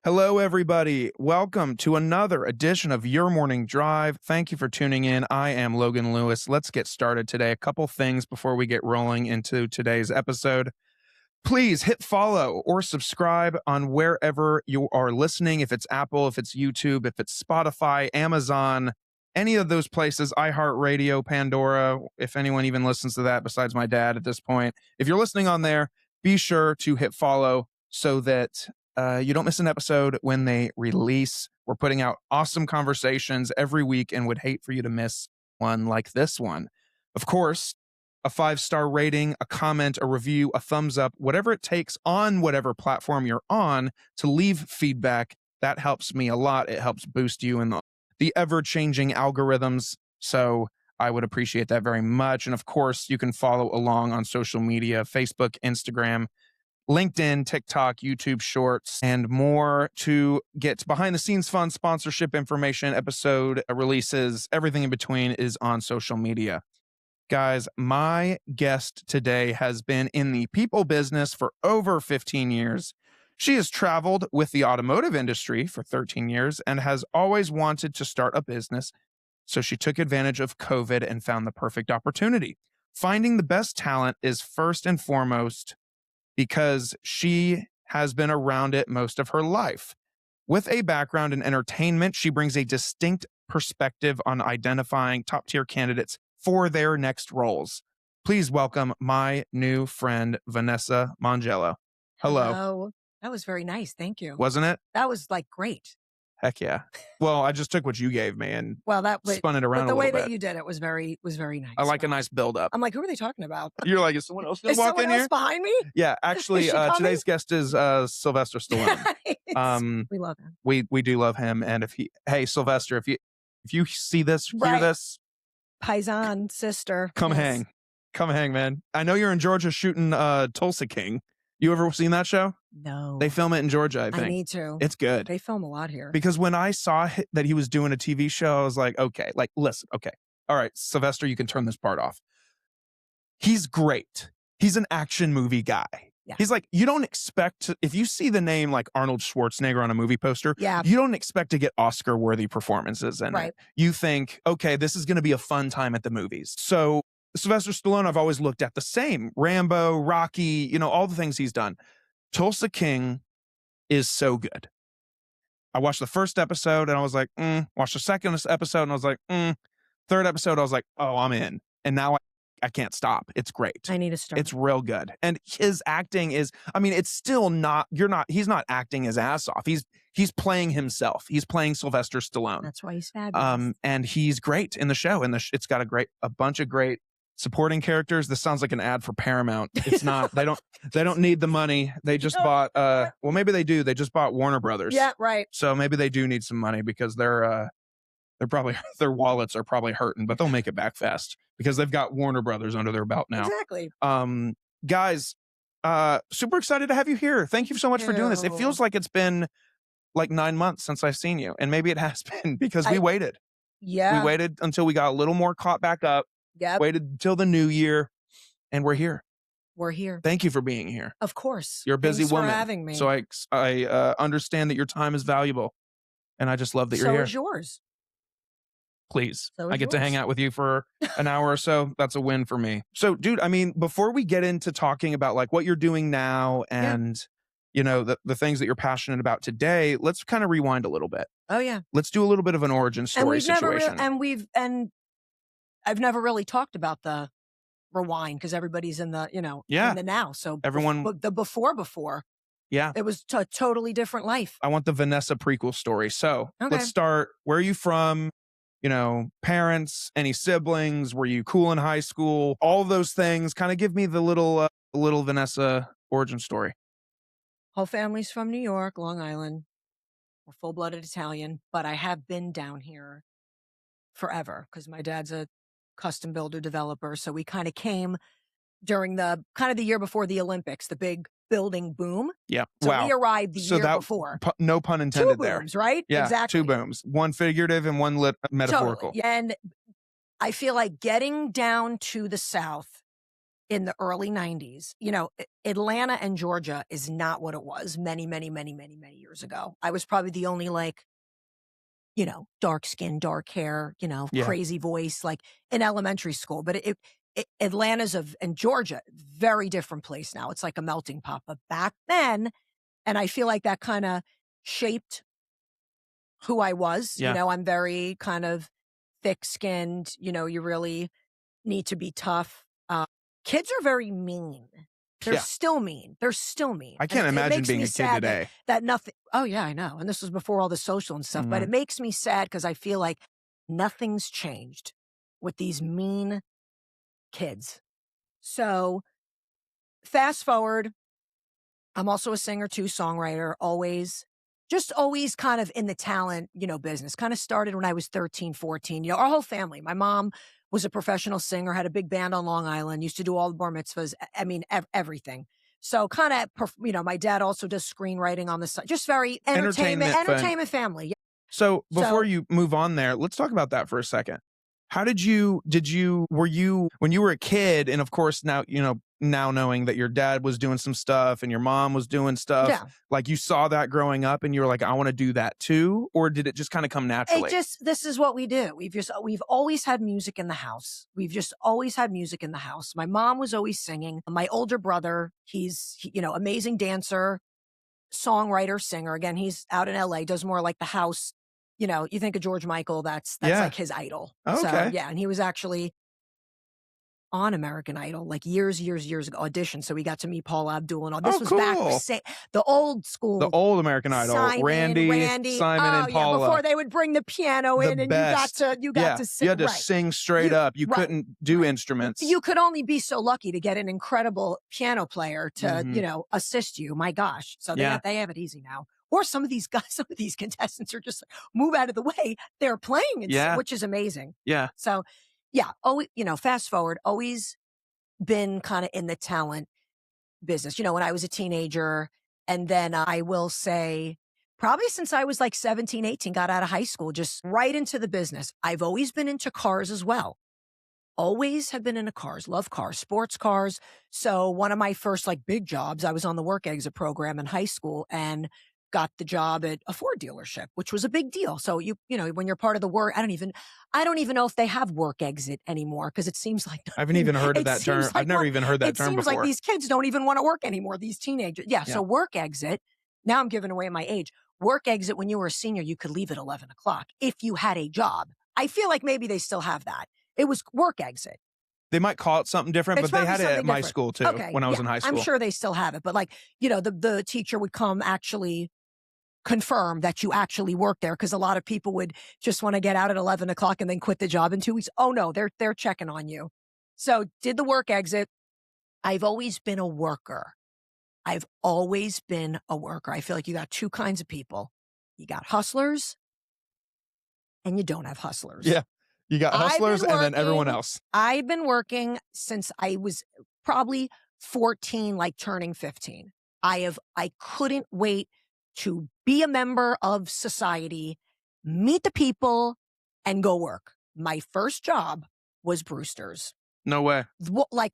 Hello, everybody. Welcome to another edition of Your Morning Drive. Thank you for tuning in. I am Logan Lewis. Let's get started today. A couple things before we get rolling into today's episode. Please hit follow or subscribe on wherever you are listening. If it's Apple, if it's YouTube, if it's Spotify, Amazon, any of those places, iHeartRadio, Pandora, if anyone even listens to that besides my dad at this point. If you're listening on there, be sure to hit follow so that you don't miss an episode when they release. We're putting out awesome conversations every week and would hate for you to miss one like this one. Of course, a 5-star rating, a comment, a review, a thumbs up, whatever it takes on whatever platform you're on to leave feedback. That helps me a lot. It helps boost you in the ever-changing algorithms. So I would appreciate that very much. And of course, you can follow along on social media, Facebook, Instagram, LinkedIn, TikTok, YouTube Shorts, and more to get behind the scenes fun, sponsorship information, episode releases, everything in between is on social media. Guys, my guest today has been in the people business for over 15 years. She has traveled with the automotive industry for 13 years and has always wanted to start a business. So she took advantage of COVID and found the perfect opportunity. Finding the best talent is first and foremost because she has been around it most of her life. With a background in entertainment, she brings a distinct perspective on identifying top-tier candidates for their next roles. Please welcome my new friend, Vanessa Mongello. Hello. Hello. That was very nice. Thank you. Wasn't it? That was like great. Heck yeah. Well, I just took what you gave me and spun it around a the little way bit. that you did it was very nice. I like a nice build-up. I'm like, who are they talking about? You're like, is someone else going Is to walk in someone else here? behind me? Yeah, actually, Is she coming? today's guest is Sylvester Stallone. We love him. We do love him, and hey Sylvester, if you see this, hear this, Paisan sister, come hang, man. I know you're in Georgia shooting Tulsa King. You ever seen that show? No, they film it in Georgia. I think I need to. It's good. They film a lot here. Because when I saw that he was doing a TV show, I was like, okay, listen, okay, all right, Sylvester, you can turn this part off. He's great. He's an action movie guy. Yeah. He's like, you don't expect to, if you see the name like Arnold Schwarzenegger on a movie poster, you don't expect to get Oscar-worthy performances in it. You think, okay, this is going to be a fun time at the movies. So Sylvester Stallone, I've always looked at the same. Rambo, Rocky, all the things he's done. Tulsa King is so good. I watched the first episode and I was like, watched the second episode and I was like, third episode, I was like, oh, I'm in. And now I can't stop. It's great. I need to start. It's real good. And his acting is, it's still not, he's not acting his ass off. He's playing himself. He's playing Sylvester Stallone. That's why he's fabulous. And he's great in the show. And it's got a bunch of great supporting characters. This sounds like an ad for Paramount. It's not. They don't need the money. They just bought. Well, maybe they do. They just bought Warner Brothers. Yeah, right. So maybe they do need some money because they're probably their wallets are probably hurting, but they'll make it back fast because they've got Warner Brothers under their belt now. Exactly. Guys, super excited to have you here. Thank you so much for doing this. It feels like it's been like 9 months since I've seen you, and maybe it has been because we waited. Yeah. We waited until we got a little more caught back up. Yeah. Waited until the new year, and we're here. We're here. Thank you for being here. Of course. You're a busy woman. Thanks for having me. So I understand that your time is valuable, and I just love that you're here. So is yours. Please. So is I get yours. to hang out with you for an hour or so. That's a win for me. So, dude, before we get into talking about like what you're doing now and the things that you're passionate about today, let's kind of rewind a little bit. Oh yeah. Let's do a little bit of an origin story situation. I've never really talked about the rewind because everybody's in the, in the now. So everyone, the before, it was a totally different life. I want the Vanessa prequel story. So let's start. Where are you from? Parents, any siblings? Were you cool in high school? All those things. Kind of give me the little Vanessa origin story. Whole family's from New York, Long Island. We're full-blooded Italian, but I have been down here forever because my dad's a custom builder developer. So we kind of came during the year before the Olympics, the big building boom. Yeah. So we arrived the year before. No pun intended there. 2 booms, right? Yeah, exactly. 2 booms. One figurative and one metaphorical. Totally. And I feel like getting down to the South in the early 90s. Atlanta and Georgia is not what it was many, many, many, many, many years ago. I was probably the only dark skin, dark hair, Yeah. crazy voice, like in elementary school. But Atlanta's and Georgia, very different place now. It's like a melting pot. But back then, and I feel like that kind of shaped who I was. Yeah. I'm very kind of thick skinned. You really need to be tough. Kids are very mean. They're Yeah. still mean. They're still mean. I can't And it imagine makes being me a kid sad today. that nothing. Oh yeah, I know. And this was before all the social and stuff. But it makes me sad because I feel like nothing's changed with these mean kids. So fast forward, I'm also a singer too, songwriter, just always kind of in the talent, business. Kind of started when I was 13, 14. Our whole family, my mom was a professional singer, had a big band on Long Island, used to do all the bar mitzvahs. I mean, everything. So kind of, my dad also does screenwriting on the side, just very entertainment family. Yeah. So before you move on there, let's talk about that for a second. How when you were a kid, and of course now, now knowing that your dad was doing some stuff and your mom was doing stuff, Yeah. like you saw that growing up and you were like, I want to do that too? Or did it just kind of come naturally? This is what we do. We've always had music in the house. We've just always had music in the house. My mom was always singing. My older brother, he's amazing dancer, songwriter, singer. Again, he's out in LA, does more like the house. You think of George Michael, that's like his idol. Okay. So yeah, and he was actually on American Idol like years ago, audition. So we got to meet Paul Abdul and all. This was cool. back the old school, the old American Idol, Randy, Simon, and Paula. Before they would bring the piano in, and you got to sing. You had to sing straight up. You couldn't do instruments. You could only be so lucky to get an incredible piano player to assist you. My gosh, so they have it easy now. Or some of these guys, some of these contestants are just move out of the way. They're playing, which is amazing. Yeah. So, yeah. Fast forward, always been kind of in the talent business. When I was a teenager, and then I will say, probably since I was like 17, 18, got out of high school, just right into the business. I've always been into cars as well. Always have been into cars, love cars, sports cars. So one of my first like big jobs, I was on the work exit program in high school and got the job at a Ford dealership, which was a big deal. So when you're part of the work, I don't even know if they have work exit anymore, because it seems like I haven't even heard of that term. I've never even heard that term before. It seems like these kids don't even want to work anymore, these teenagers. Yeah. So work exit. Now I'm giving away my age. Work exit, when you were a senior, you could leave at 11 o'clock if you had a job. I feel like maybe they still have that. It was work exit. They might call it something different, but they had it at my school too when I was in high school. I'm sure they still have it. But the teacher would come actually confirm that you actually work there, because a lot of people would just want to get out at 11 o'clock and then quit the job in 2 weeks. Oh no, they're checking on you. So did the work exit. I've always been a worker. I feel like you got two kinds of people. You got hustlers and you don't have hustlers. Yeah. You got hustlers and then everyone else. I've been working since I was probably 14, like turning 15. I couldn't wait to be a member of society, meet the people, and go work. My first job was Brewster's. No way. Like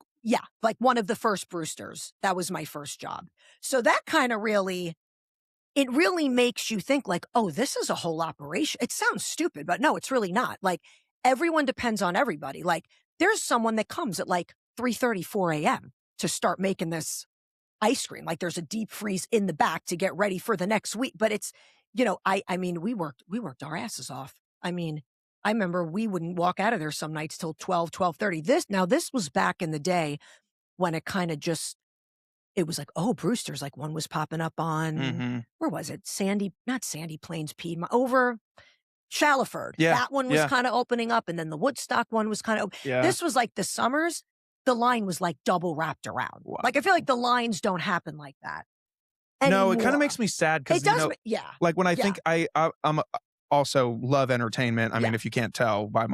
one of the first Brewster's. That was my first job. So that kind of really makes you think like, oh, this is a whole operation. It sounds stupid, but no, it's really not. Like, everyone depends on everybody. Like, there's someone that comes at like 3:30, 4 a.m. to start making this ice cream. Like, there's a deep freeze in the back to get ready for the next week. But it's, I mean, we worked our asses off. I mean, I remember we wouldn't walk out of there some nights till 12, 12:30. This was back in the day when it kind of it was like, oh, Brewster's, like one was popping up on, where was it? Not Sandy Plains, Piedmont, over Shallowford. Yeah. That one was kind of opening up. And then the Woodstock one was kind of, This was like the summers. The line was like double wrapped around. Wow. Like, I feel like the lines don't happen like that anymore. No, it kind of makes me sad because, like when I think I'm also love entertainment. I mean, if you can't tell by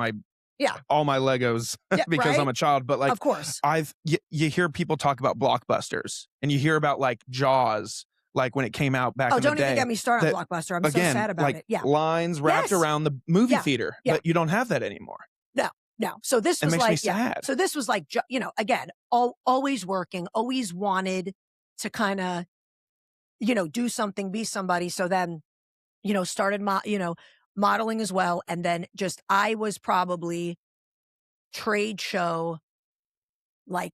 all my Legos because I'm a child, but like, of course, you hear people talk about blockbusters and you hear about like Jaws, like when it came out back in the day. Oh, don't even get me started on Blockbuster. I'm so sad about it. Yeah. Lines wrapped around the movie theater, but you don't have that anymore. No. So this It was makes me like, yeah. sad. So this was like, again, always working, always wanted to kind of, do something, be somebody. So then, started, modeling as well. And then just, I was probably trade show like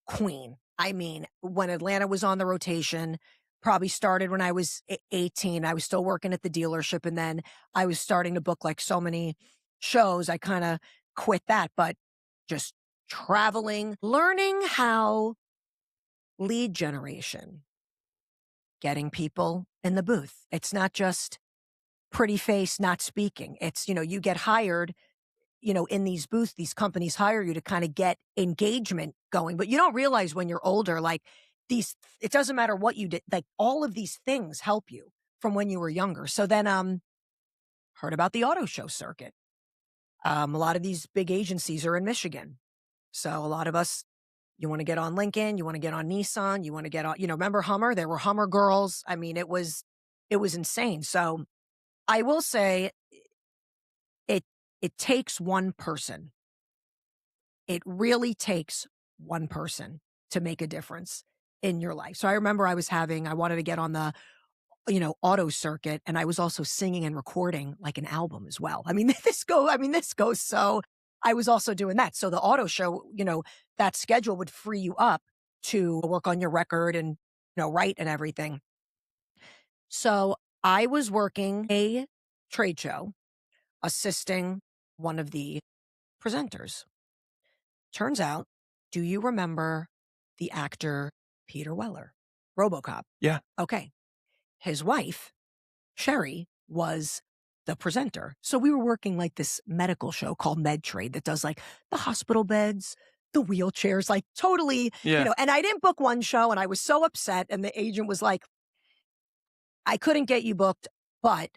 queen. I mean, when Atlanta was on the rotation, probably started when I was 18. I was still working at the dealership. And then I was starting to book like so many shows. I kind of quit that, but just traveling, learning how lead generation, getting people in the booth. It's not just pretty face, not speaking. It's, you get hired, in these booths, these companies hire you to kind of get engagement going, but you don't realize when you're older, like it doesn't matter what you did, like all of these things help you from when you were younger. So then, heard about the auto show circuit. A lot of these big agencies are in Michigan. So a lot of us, you want to get on Lincoln, you want to get on Nissan, you want to get on, remember Hummer? There were Hummer girls. I mean, it was insane. So I will say it, it takes one person. It really takes one person to make a difference in your life. So I remember I wanted to get on the, auto circuit, and I was also singing and recording like an album as well. I mean, this goes so I was also doing that. So the auto show, that schedule would free you up to work on your record and, write and everything. So I was working a trade show, assisting one of the presenters. Turns out, do you remember the actor Peter Weller? RoboCop. Yeah. Okay. His wife, Sherry, was the presenter. So we were working like this medical show called Med Trade that does like the hospital beds, the wheelchairs, like totally, Yeah. and I didn't book one show and I was so upset. And the agent was like, I couldn't get you booked, but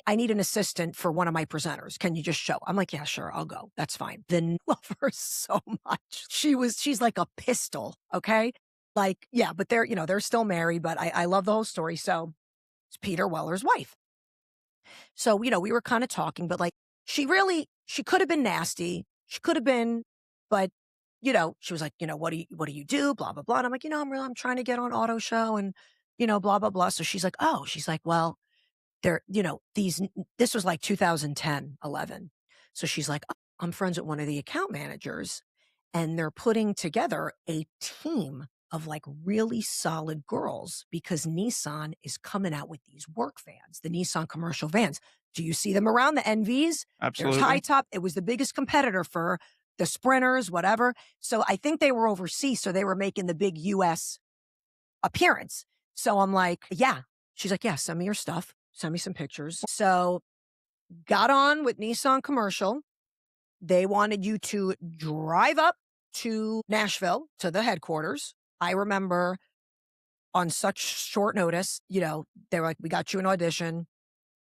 I need an assistant for one of my presenters. Can you just show? I'm like, yeah, sure. I'll go. That's fine. Then love her so much. She's like a pistol. Okay. Like, yeah, but they're still married, but I love the whole story. So it's Peter Weller's wife. So, we were kind of talking, but like, she could have been nasty. She could have been, but she was like, what do you do? Blah, blah, blah. And I'm like, I'm trying to get on auto show and, blah, blah, blah. So she's like, well, there, this was like 2010, 11. So she's like, "Oh, I'm friends with one of the account managers and they're putting together a team of like really solid girls because Nissan is coming out with these work vans, the Nissan commercial vans. Do you see them around the NVs? There's Absolutely. high top. It was the biggest competitor for the Sprinters, whatever. So I think they were overseas. So they were making the big US appearance. So I'm like, yeah. She's like, yeah, send me your stuff. Send me some pictures. So got on with Nissan commercial. They wanted you to drive up to Nashville to the headquarters. I remember on such short notice, they were like, we got you an audition,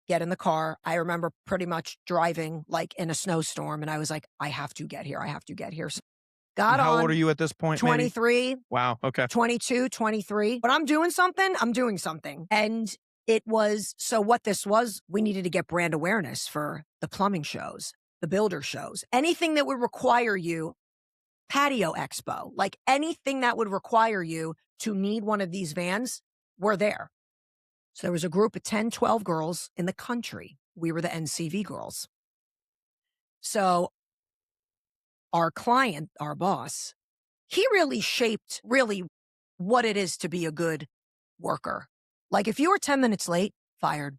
get in the car. I remember pretty much driving like in a snowstorm. And I was like, I have to get here. I have to get here. So got And how on. old are you at this point, maybe? 23. Wow. Okay. 22, 23. But I'm doing something. And it was, so what this was, we needed to get brand awareness for the plumbing shows, the builder shows, anything that would require you, patio expo, like anything that would require you to need one of these vans, we're there. So there was a group of 10, 12 girls in the country. We were the NCV girls. So our client, our boss, he really shaped what it is to be a good worker. Like if you were 10 minutes late, fired.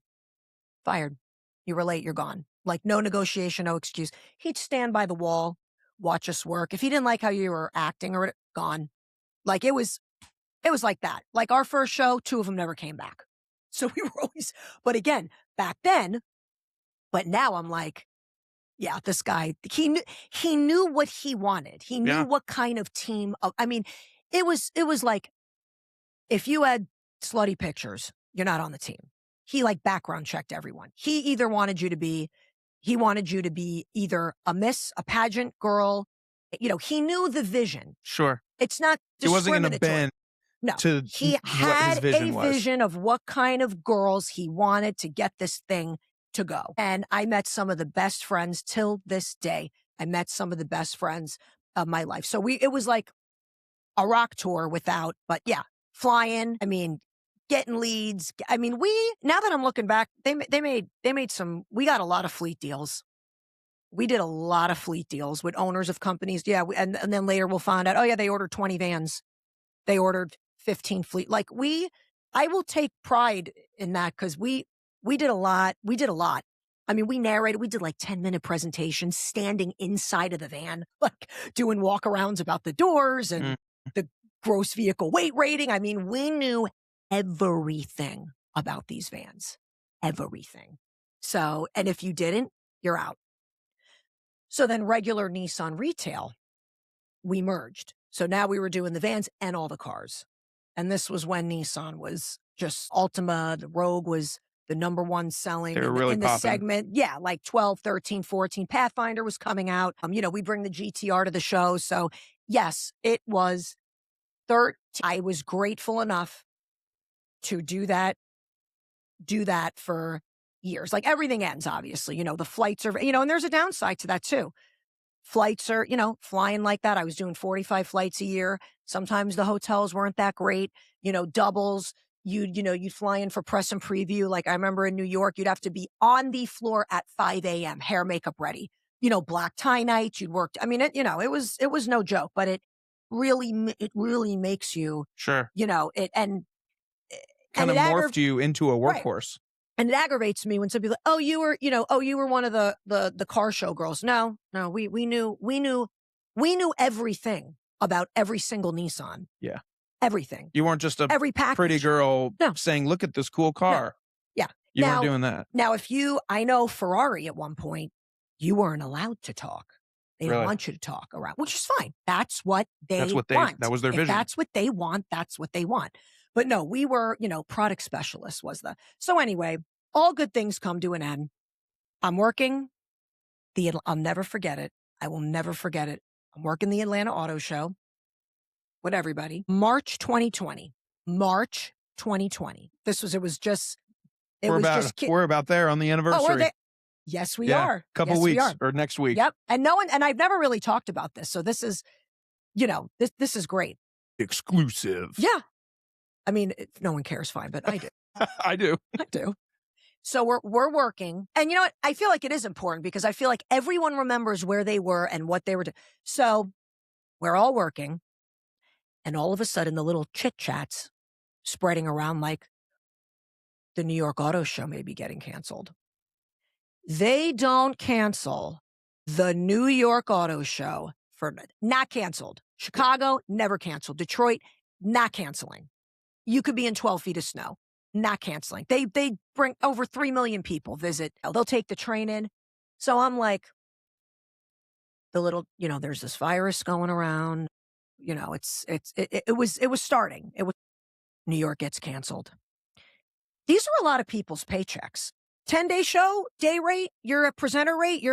You were late, you're gone. Like no negotiation, no excuse. He'd stand by the wall, watch us work. If he didn't like how you were acting or gone. Like it was like that. Like our first show, 2 of them never came back. So we were always, but again, back then, but now I'm like, yeah, this guy, he knew what he wanted. He knew what kind of team I mean, it was like, if you had slutty pictures, you're not on the team. He like background checked everyone. He wanted you to be either a miss, a pageant girl. He knew the vision. Sure. It's not It wasn't going to discriminatory. bend No, to he what his had vision a was. vision of what kind of girls he wanted to get this thing to go. And I met some of the best friends till this day I met some of the best friends of my life. So it was like a rock tour without, but yeah, flying. I mean, getting leads. I mean, now that I'm looking back, they made some. We got a lot of fleet deals. We did a lot of fleet deals with owners of companies. Yeah, and then later we'll find out. Oh yeah, they ordered 20 vans. They ordered 15 fleet. Like I will take pride in that because we did a lot. We did a lot. I mean, we narrated. We did like 10-minute presentations, standing inside of the van, like doing walkarounds about the doors and Mm. the gross vehicle weight rating. I mean, we knew everything about these vans, everything. So, and if you didn't, you're out. So then regular Nissan retail, we merged. So now we were doing the vans and all the cars. And this was when Nissan was just Altima, the Rogue was the number one selling They were really in the popping. segment. Yeah, like 12, 13, 14. Pathfinder was coming out. We bring the GTR to the show. So yes, it was 13. I was grateful enough to do that for years. Like everything ends, obviously. The flights are, and there's a downside to that too. Flights are, flying like that. I was doing 45 flights a year. Sometimes the hotels weren't that great, doubles. You'd fly in for press and preview. Like I remember in New York, you'd have to be on the floor at 5 a.m., hair, makeup ready, black tie nights. You'd work. I mean, it was no joke, but it really makes you, Sure. and Kind of it morphed you into a right. workhorse. And it aggravates me when some people, oh, you were one of the car show girls. No, we knew everything about every single Nissan. Yeah. Everything. You weren't just a Every package. pretty girl No. saying, look at this cool car. Yeah. You weren't doing that. Now, I know Ferrari at one point, you weren't allowed to talk. They don't Really? want you to talk around, which is fine. That's what they want. That was their If vision. that's what they want, that's what they want. But no, we were, product specialists so anyway, all good things come to an end. I'm working I'll never forget it. I will never forget it. I'm working the Atlanta Auto Show with everybody. March 2020. We're about there on the anniversary. Oh, yes, we are. Couple Yes, weeks we are. or next week. Yep. And I've never really talked about this. So this is, this is great. Exclusive. Yeah. I mean, if no one cares, fine, but I do. I do. I do. So we're working. And you know what? I feel like it is important because I feel like everyone remembers where they were and what they were doing. So we're all working. And all of a sudden, the little chit chats spreading around like the New York Auto Show may be getting canceled. They don't cancel the New York Auto Show for not canceled. Chicago, never canceled. Detroit, not canceling. You could be in 12 feet of snow, not canceling. They bring over 3 million people visit. They'll take the train in. So I'm like, the little, there's this virus going around. It was starting. New York gets canceled. These are a lot of people's paychecks. 10-day show, day rate, you're a presenter rate,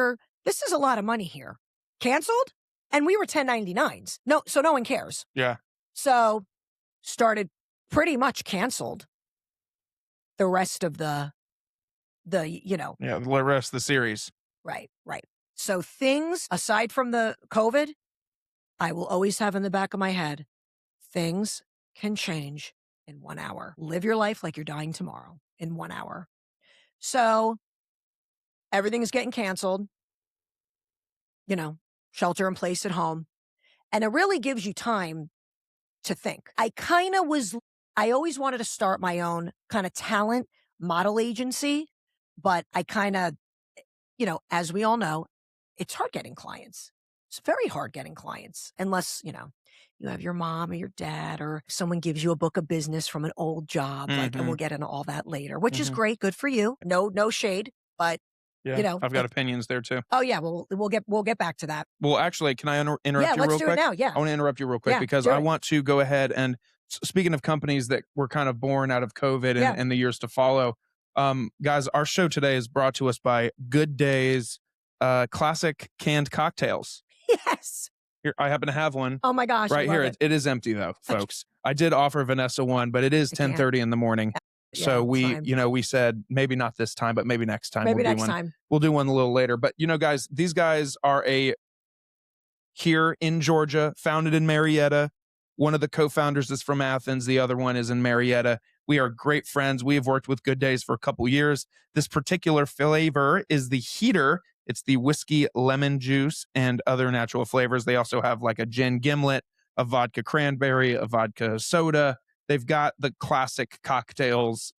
this is a lot of money here. Canceled? And we were 1099s. No, so no one cares. Yeah. So started pretty much canceled the rest of the. Yeah, the rest of the series. Right. So things, aside from the COVID, I will always have in the back of my head, things can change in 1 hour. Live your life like you're dying tomorrow in 1 hour. So everything is getting canceled, shelter in place at home. And it really gives you time to think. I always wanted to start my own kind of talent model agency, but I kind of, as we all know, it's hard getting clients. It's very hard getting clients unless, you have your mom or your dad or someone gives you a book of business from an old job, and we'll get into all that later, which is great. Good for you. No shade, but yeah, I've got opinions there too. Oh yeah. Well, we'll get back to that. Well, actually, can I interrupt you real quick? Let's do it now. Yeah. I want to interrupt you real quick because I want to go ahead and speaking of companies that were kind of born out of COVID and the years to follow, guys, our show today is brought to us by Good Days classic canned cocktails. Yes. Here, I happen to have one. Oh my gosh. Right here. It is empty though, folks. I did offer Vanessa one, but it is 10:30 in the morning. So we said maybe not this time, but maybe next time. Maybe next time. We'll do one a little later. But guys, these guys are a here in Georgia, founded in Marietta. One of the co-founders is from Athens. The other one is in Marietta. We are great friends. We have worked with Good Days for a couple years. This particular flavor is the heater. It's the whiskey lemon juice and other natural flavors. They also have like a gin gimlet, a vodka cranberry, a vodka soda. They've got the classic cocktails,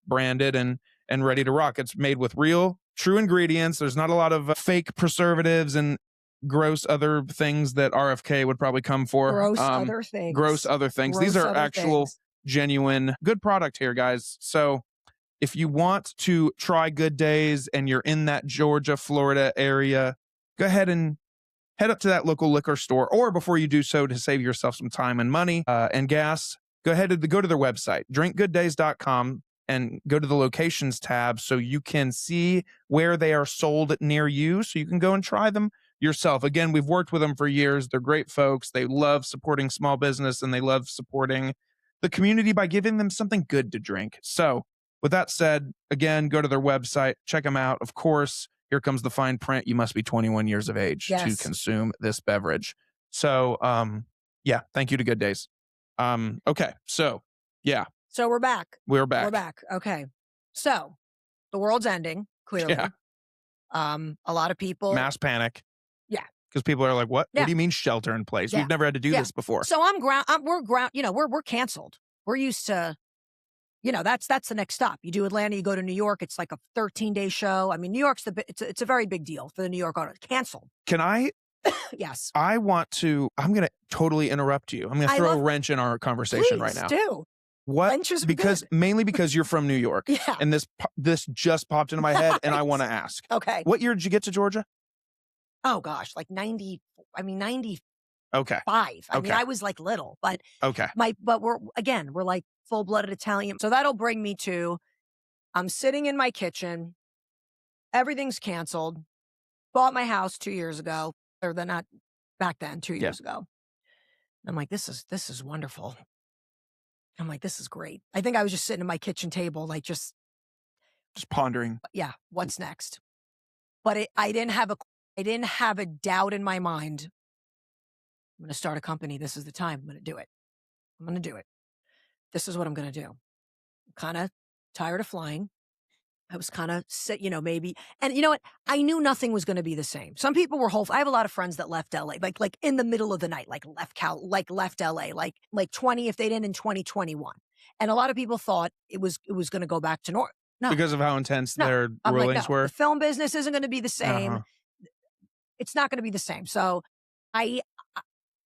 branded and ready to rock. It's made with real, true ingredients. There's not a lot of fake preservatives and gross other things that RFK would probably come for. Gross other things. Gross other things. These Gross are other actual, things. genuine, good product here, guys. So if you want to try Good Days and you're in that Georgia, Florida area, go ahead and head up to that local liquor store. Or before you do so, to save yourself some time and money and gas, go ahead and go to their website, drinkgooddays.com, and go to the locations tab so you can see where they are sold near you so you can go and try them yourself. Again, we've worked with them for years. They're great folks. They love supporting small business and they love supporting the community by giving them something good to drink. So with that said, again, go to their website, check them out. Of course, here comes the fine print. You must be 21 years of age to consume this beverage. So, yeah, thank you to Good Days. Okay, so, yeah. So we're back. We're back. We're back. Okay. So the world's ending, clearly. Yeah. A lot of people. Mass panic. Yeah. Because people are like, what? Yeah. What do you mean shelter in place? Yeah. We've never had to do this before. So we're canceled. We're used to, that's the next stop. You do Atlanta, you go to New York. It's like a 13-day show. I mean, New York's it's a very big deal for the New York audience. Canceled. Can I? Yes. I'm going to totally interrupt you. I'm going to throw a wrench in our conversation right now. Do. What? Wrenches are because good. Mainly because you're from New York. Yeah. And this just popped into my head and I want to ask. Okay. What year did you get to Georgia? Oh gosh, like 90. I mean 95. Okay. I mean, I was like little, but okay. But we're like full-blooded Italian. So that'll bring me to, I'm sitting in my kitchen. Everything's canceled. Bought my house 2 years ago, or not back then, 2 years ago. I'm like, this is wonderful. I'm like, this is great. I think I was just sitting at my kitchen table, like just pondering. Yeah, what's next? But I didn't have a doubt in my mind. I'm going to start a company. This is the time. I'm going to do it. I'm going to do it. This is what I'm going to do. I'm kind of tired of flying. I was kind of sick, maybe. And you know what? I knew nothing was going to be the same. Some people were I have a lot of friends that left LA, like in the middle of the night, like left LA, like 20, if they didn't in 2021. And a lot of people thought it was going to go back to normal. No. Because of how intense their rulings were? The film business isn't going to be the same. Uh-huh. It's not going to be the same. So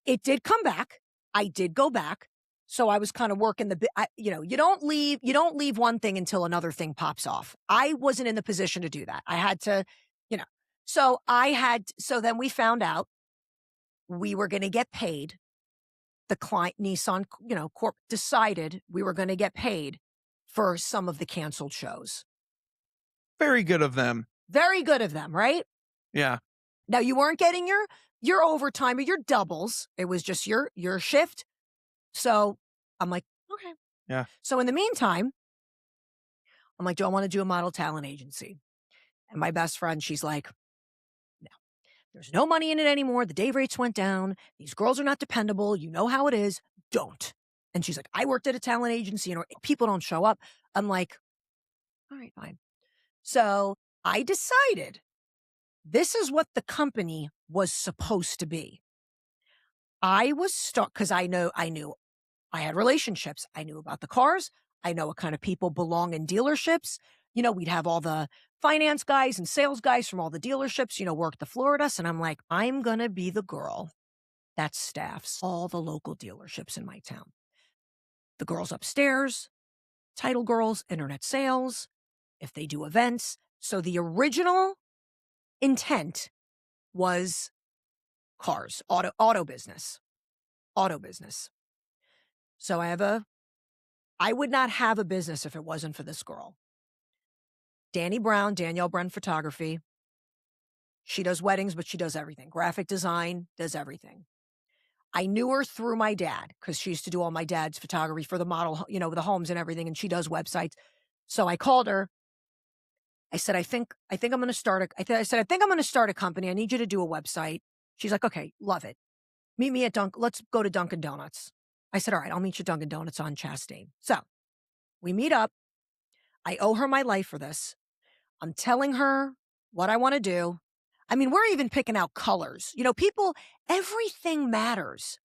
it did come back. I did go back. So I was kind of working you don't leave one thing until another thing pops off. I wasn't in the position to do that. I had to, so then we found out we were going to get paid. The client, Nissan, Corp decided we were going to get paid for some of the canceled shows. Very good of them. Very good of them, right? Yeah. Now you weren't getting your overtime or your doubles. It was just your shift. So I'm like, okay. Yeah. So in the meantime, I'm like, do I want to do a model talent agency? And my best friend, she's like, no, there's no money in it anymore. The day rates went down. These girls are not dependable. You know how it is. Don't. And she's like, I worked at a talent agency and people don't show up. I'm like, all right, fine. So I decided this is what the company was supposed to be. I was stuck because I knew I had relationships. I knew about the cars. I know what kind of people belong in dealerships. We'd have all the finance guys and sales guys from all the dealerships, work the floor at us. And I'm like, I'm going to be the girl that staffs all the local dealerships in my town. The girls upstairs, title girls, internet sales, if they do events. So the original intent was cars, auto business. So I would not have a business if it wasn't for this girl. Danielle Brown Photography. She does weddings, but she does everything. Graphic design, does everything. I knew her through my dad because she used to do all my dad's photography for the model, the homes and everything, and she does websites. So I called her. I said, I think I'm going to start a company. I need you to do a website. She's like, okay, love it. Meet me at let's go to Dunkin' Donuts. I said, all right, I'll meet you at Dunkin' Donuts on Chastain. So we meet up. I owe her my life for this. I'm telling her what I want to do. I mean, we're even picking out colors. People, everything matters.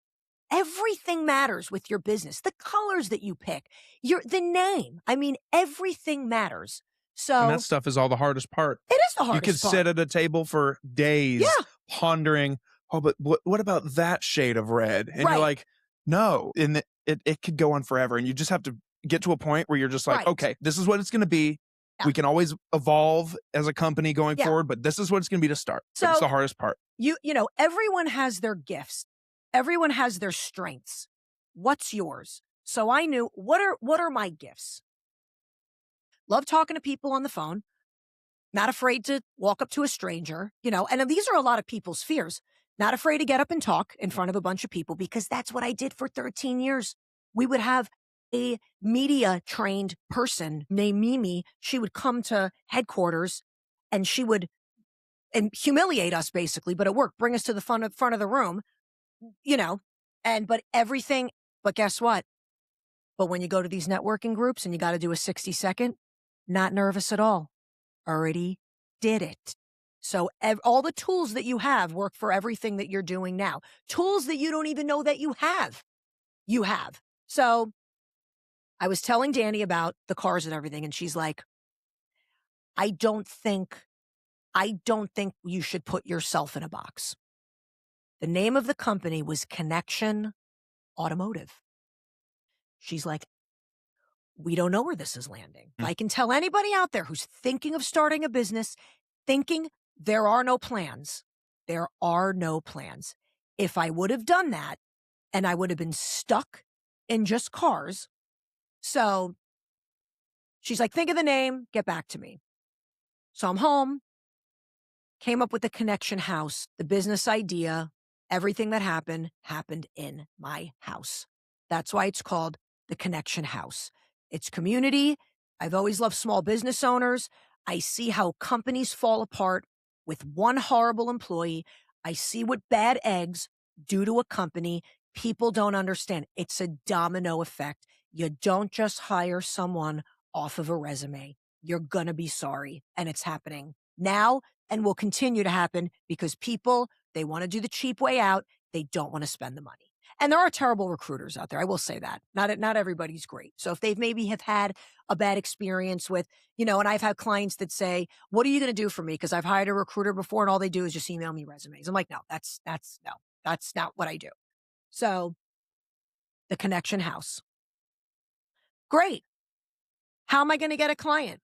Everything matters with your business. The colors that you pick, the name. I mean, everything matters. And that So stuff is all the hardest part. it is the You could hardest part. sit at a table for days Yeah. pondering, oh, but what about that shade of red? And Right. you're like, no. And it could go on forever. And you just have to get to a point where you're just like, Right. okay, this is what it's going to be. Yeah. We can always evolve as a company going Yeah. forward, but this is what it's going to be to start. So it's the hardest part. Everyone has their gifts. Everyone has their strengths. What's yours? So I knew what are my gifts? Love talking to people on the phone. Not afraid to walk up to a stranger, and these are a lot of people's fears. Not afraid to get up and talk in front of a bunch of people because that's what I did for 13 years. We would have a media trained person named Mimi. She would come to headquarters and she would humiliate us basically, but it worked. Bring us to the front of the room, but guess what? But when you go to these networking groups and you got to do a 60-second, not nervous at all. Already did it. So all the tools that you have work for everything that you're doing now. Tools that you don't even know that you have. You have. So I was telling Danny about the cars and everything, and she's like, I don't think you should put yourself in a box. The name of the company was Connection Automotive. She's like, we don't know where this is landing. I can tell anybody out there who's thinking of starting a business, thinking there are no plans. There are no plans. If I would have done that and I would have been stuck in just cars. So she's like, think of the name, get back to me. So I'm home, came up with the Connection House, the business idea, everything that happened in my house. That's why it's called the Connection House. It's community. I've always loved small business owners. I see how companies fall apart with one horrible employee. I see what bad eggs do to a company. People don't understand. It's a domino effect. You don't just hire someone off of a resume. You're going to be sorry. And it's happening now and will continue to happen because people, they want to do the cheap way out. They don't want to spend the money. And there are terrible recruiters out there. I will say that. Not everybody's great. So if they've maybe have had a bad experience with, and I've had clients that say, what are you going to do for me? Because I've hired a recruiter before and all they do is just email me resumes. I'm like, no, that's not what I do. So the Connection House. Great. How am I going to get a client?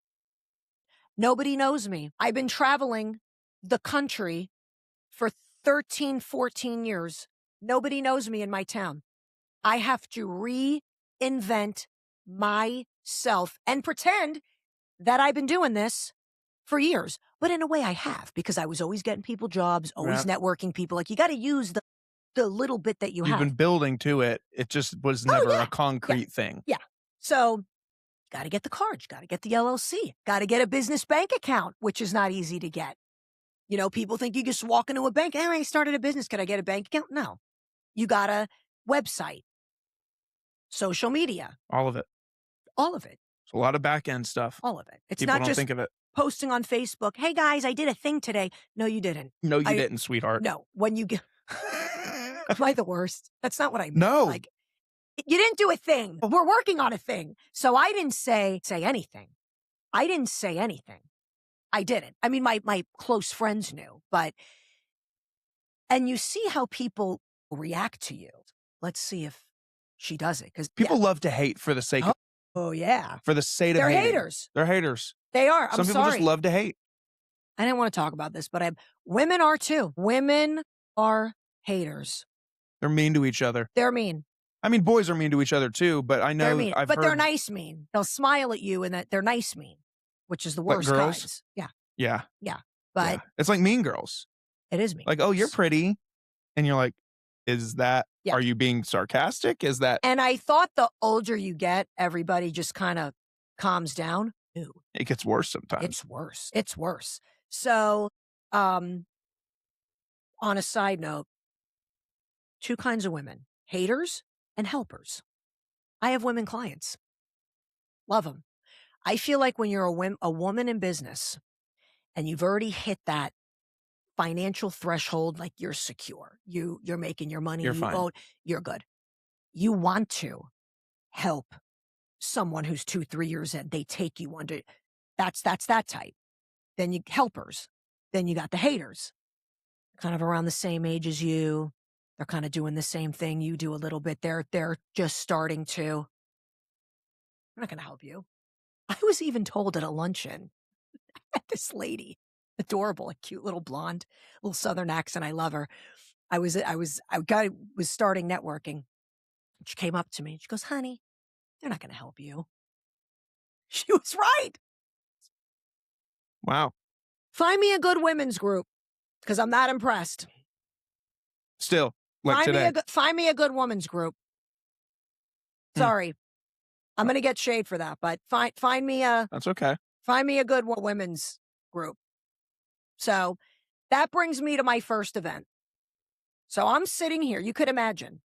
Nobody knows me. I've been traveling the country for 13, 14 years. Nobody knows me in my town. I have to reinvent myself and pretend that I've been doing this for years. But in a way I have, because I was always getting people jobs, always networking people. Like you got to use the little bit that you You've have. been building to it. It just was never a concrete thing. Yeah. So got to get the cards, got to get the LLC, got to get a business bank account, which is not easy to get. People think you just walk into a bank. Hey, I started a business. Can I get a bank account? No. You got a website, social media. All of it. All of it. It's a lot of back end stuff. All of it. It's People not don't just think of it. posting on Facebook. Hey guys, I did a thing today. No, you didn't. No, you didn't, sweetheart. No. When you get, am I the worst? That's not what I meant. No. Like, you didn't do a thing. We're working on a thing. So I didn't say anything. I didn't say anything. I didn't. I mean, my close friends knew, and you see how people react to you. Let's see if she does it. Because people love to hate for the sake of. Oh, yeah. For the sake of They're hating. haters. They're haters. They are. I'm Some people sorry. just love to hate. I didn't want to talk about this, but women are too. Women are haters. They're mean to each other. They're mean. I mean, boys are mean to each other too, but I know they're mean. I've but heard. They're nice mean. They'll smile at you and that they're nice mean, which is the worst girls? kinds. Yeah. Yeah. Yeah. But yeah. It's like Mean Girls. It is mean. Like, oh, you're pretty. And you're like, is that, Yeah. are you being sarcastic? Is that? And I thought the older you get, everybody just kind of calms down. Ew. It gets worse sometimes. It's worse. It's worse. So, On a side note, two kinds of women, haters and helpers. I have women clients. Love them. I feel like when you're a woman in business and you've already hit that financial threshold, like you're secure, you're making your money, You're fine. you're good. You want to help someone who's 2, 3 years in. They take you under. That's that type. Then you helpers. Then you got the haters, kind of around the same age as you. They're kind of doing the same thing you do a little bit. They're just starting to. I'm not going to help you. I was even told at a luncheon, this lady, adorable, a cute little blonde, little Southern accent. I love her. I was starting networking. She came up to me. She goes, "Honey, they're not going to help you." She was right. Wow. Find me a good women's group because I'm not impressed. Still, like today. Find me a good women's group. Sorry. I'm going to get shade for that, but find me a That's okay. Find me a good women's group. So that brings me to my first event. So I'm sitting here. You could imagine.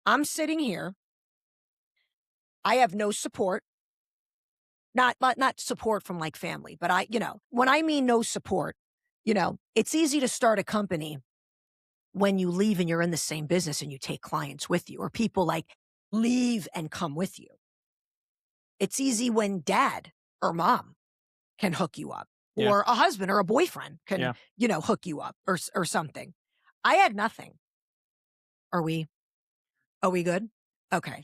I'm sitting here. I have no support. Not support from like family, but when I mean no support, it's easy to start a company when you leave and you're in the same business and you take clients with you, or people like leave and come with you. It's easy when dad or mom can hook you up, or a husband or a boyfriend can, hook you up or something. I had nothing. Are we good? Okay.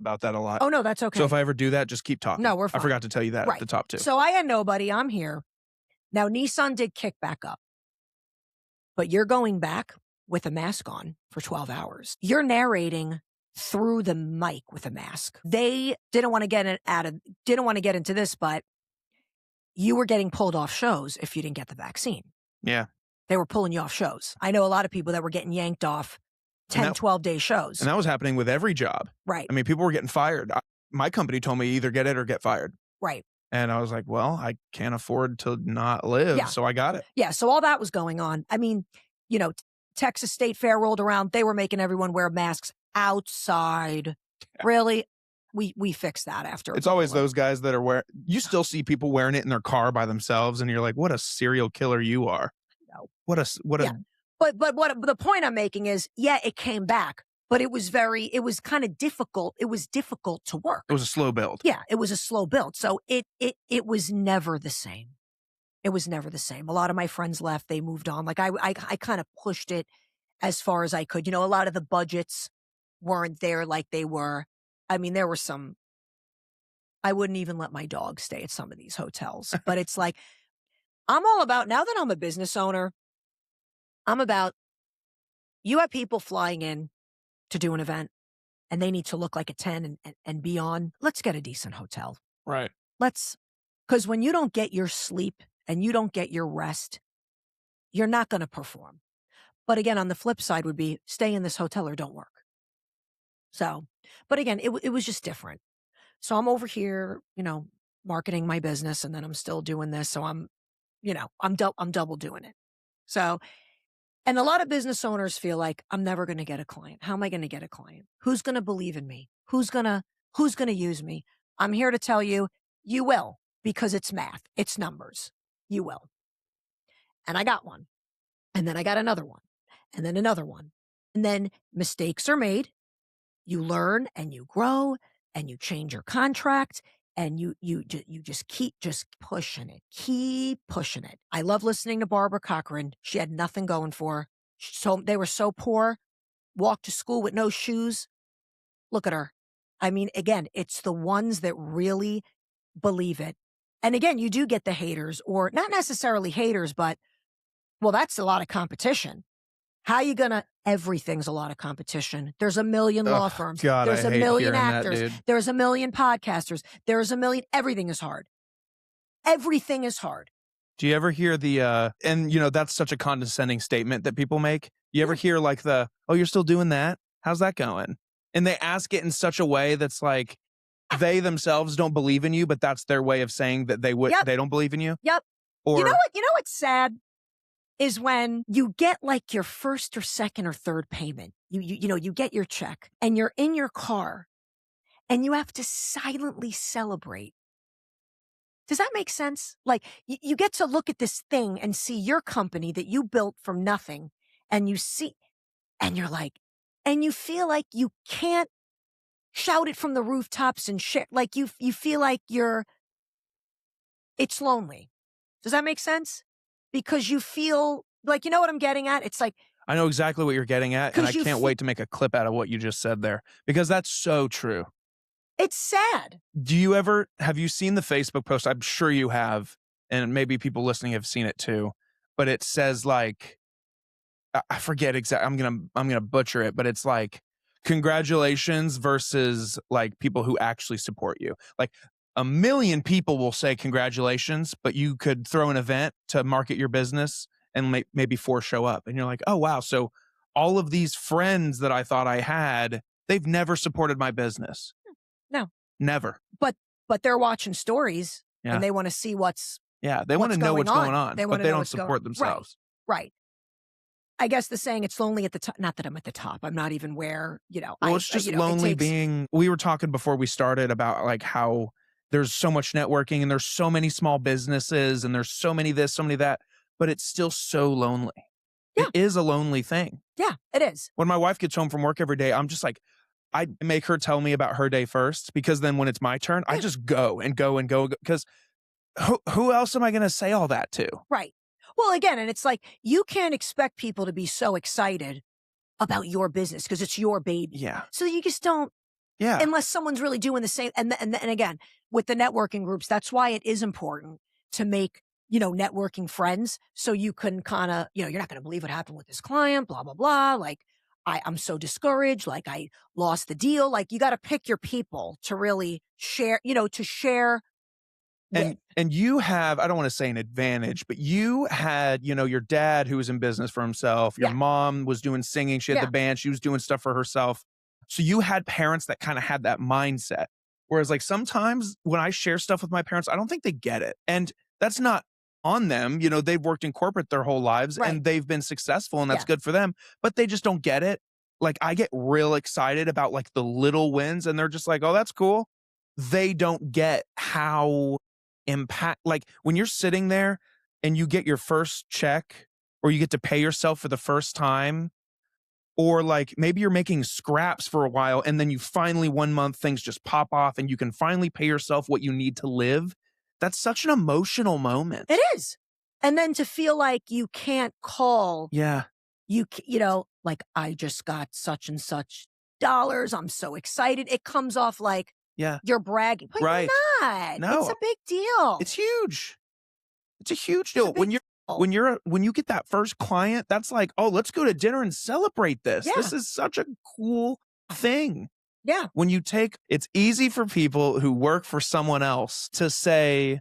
About that a lot. Oh, no, that's okay. So if I ever do that, just keep talking. No, we're fine. I forgot to tell you that Right. at the top too. So I had nobody. I'm here. Now, Nissan did kick back up, but you're going back with a mask on for 12 hours. You're narrating through the mic with a mask. They didn't want to get into this, but you were getting pulled off shows if you didn't get the vaccine. Yeah. They were pulling you off shows. I know a lot of people that were getting yanked off 10, 12-day shows. And that was happening with every job. Right. I mean, people were getting fired. My company told me either get it or get fired. Right. And I was like, well, I can't afford to not live. Yeah. So I got it. Yeah. So all that was going on. I mean, Texas State Fair rolled around. They were making everyone wear masks outside. Yeah. Really? We fixed that after. It's always those guys that are you still see people wearing it in their car by themselves. And you're like, what a serial killer you are. No. What a. But what the point I'm making is, it came back, but it was kind of difficult. It was difficult to work. It was a slow build. Yeah, it was a slow build. So it was never the same. It was never the same. A lot of my friends left. They moved on. Like I kind of pushed it as far as I could. A lot of the budgets weren't there like they were. I mean, there were some. I wouldn't even let my dog stay at some of these hotels. But it's like, I'm all about, now that I'm a business owner, you have people flying in to do an event and they need to look like a 10 and beyond. Let's get a decent hotel. Right. Because when you don't get your sleep and you don't get your rest, you're not going to perform. But again, on the flip side would be stay in this hotel or don't work. So, but again, it was just different. So I'm over here, marketing my business, and then I'm still doing this. So I'm double doing it. So, and a lot of business owners feel like, I'm never going to get a client. How am I going to get a client? Who's going to believe in me? Who's going to use me? I'm here to tell you, you will, because it's math. It's numbers. You will. And I got one. And then I got another one. And then another one. And then mistakes are made. You learn and you grow and you change your contract. And you just keep pushing it. Keep pushing it. I love listening to Barbara Cochran. She had nothing going for her. So they were so poor, walked to school with no shoes. Look at her. I mean, again, it's the ones that really believe it. And again, you do get the haters, or not necessarily haters, but, well, that's a lot of competition. How you gonna? Everything's a lot of competition. There's a million law firms. God, there's I a hate million hearing actors. that, dude. There's a million podcasters. There's a million. Everything is hard. Everything is hard. Do you ever hear and that's such a condescending statement that people make. You ever hear like oh, you're still doing that? How's that going? And they ask it in such a way that's like, they themselves don't believe in you, but that's their way of saying that they don't believe in you. Yep. Or you know what's sad? is when you get like your first or second or third payment. You get your check and you're in your car and you have to silently celebrate. Does that make sense? Like you get to look at this thing and see your company that you built from nothing and you see, and you're like, and you feel like you can't shout it from the rooftops and shit. Like you feel like it's lonely. Does that make sense? Because you feel like, you know what I'm getting at? It's like, I know exactly what you're getting at, and I 'cause you can't fe wait to make a clip out of what you just said there because that's so true. it's sad. Have you seen the Facebook post? I'm sure you have, and maybe people listening have seen it too, but it says like, I forget exactly. I'm gonna butcher it, but it's like congratulations versus like people who actually support you. Like a million people will say congratulations, but you could throw an event to market your business and maybe four show up, and you're like, oh wow, so all of these friends that I thought I had, they've never supported my business, No, never. but they're watching stories and Yeah, they want to see yeah, they want what's to know going what's going on. on, They but want to they know don't what's going support right. themselves. Right. I guess the saying it's lonely at the top. Not that I'm at the top. I'm not even where, Well, it's just lonely it takes being we were talking before we started about, like, how there's so much networking and there's so many small businesses and there's so many this, so many that, but it's still so lonely. It yeah, is a lonely thing. yeah, it is. When my wife gets home from work every day, I'm just like I make her tell me about her day first because then when it's my turn, I Yeah, just go and go and go because who else am I gonna say all that to? right. Well, again, and it's like you can't expect people to be so excited about your business because it's your baby. Yeah. So you just don't, Yeah. unless someone's really doing the same. And again, with the networking groups, that's why it is important to make, networking friends. So you can kind of, you're not going to believe what happened with this client, blah, blah, blah. Like I'm so discouraged. Like I lost the deal. Like you got to pick your people to really share, to share with. And you have, I don't want to say an advantage, but you had, your dad who was in business for himself. Your Yeah. mom was doing singing. She had the Yeah. band. She was doing stuff for herself. So you had parents that kind of had that mindset. Whereas like sometimes when I share stuff with my parents, I don't think they get it. And that's not on them. They've worked in corporate their whole lives Right. and they've been successful and that's Yeah. good for them, but they just don't get it. Like I get real excited about like the little wins and they're just like, oh, that's cool. They don't get how impact, like when you're sitting there and you get your first check or you get to pay yourself for the first time, or like maybe you're making scraps for a while and then you finally 1 month things just pop off and you can finally pay yourself what you need to live. That's such an emotional moment. It is. And then to feel like you can't call, Yeah. like I just got such and such dollars. I'm so excited. It comes off like Yeah. you're bragging, but Right. you're not. No. It's a big deal. It's huge. It's a huge It's a deal. big deal. When you get that first client, that's like, oh, let's go to dinner and celebrate this. Yeah. This is such a cool thing. Yeah. When you take, it's easy for people who work for someone else to say,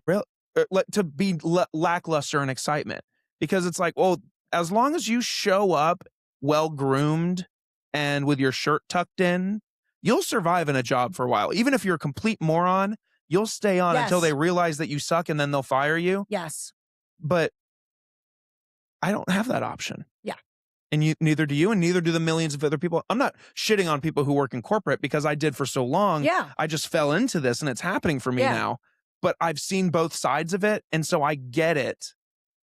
to be lackluster in excitement because it's like, well, as long as you show up well groomed and with your shirt tucked in, you'll survive in a job for a while. Even if you're a complete moron, you'll stay on until Yes. they realize that you suck and then they'll fire you. Yes. But I don't have that option. Yeah. And neither do you, and neither do the millions of other people. I'm not shitting on people who work in corporate because I did for so long. Yeah. I just fell into this and it's happening for me Yeah. now. But I've seen both sides of it. And so I get it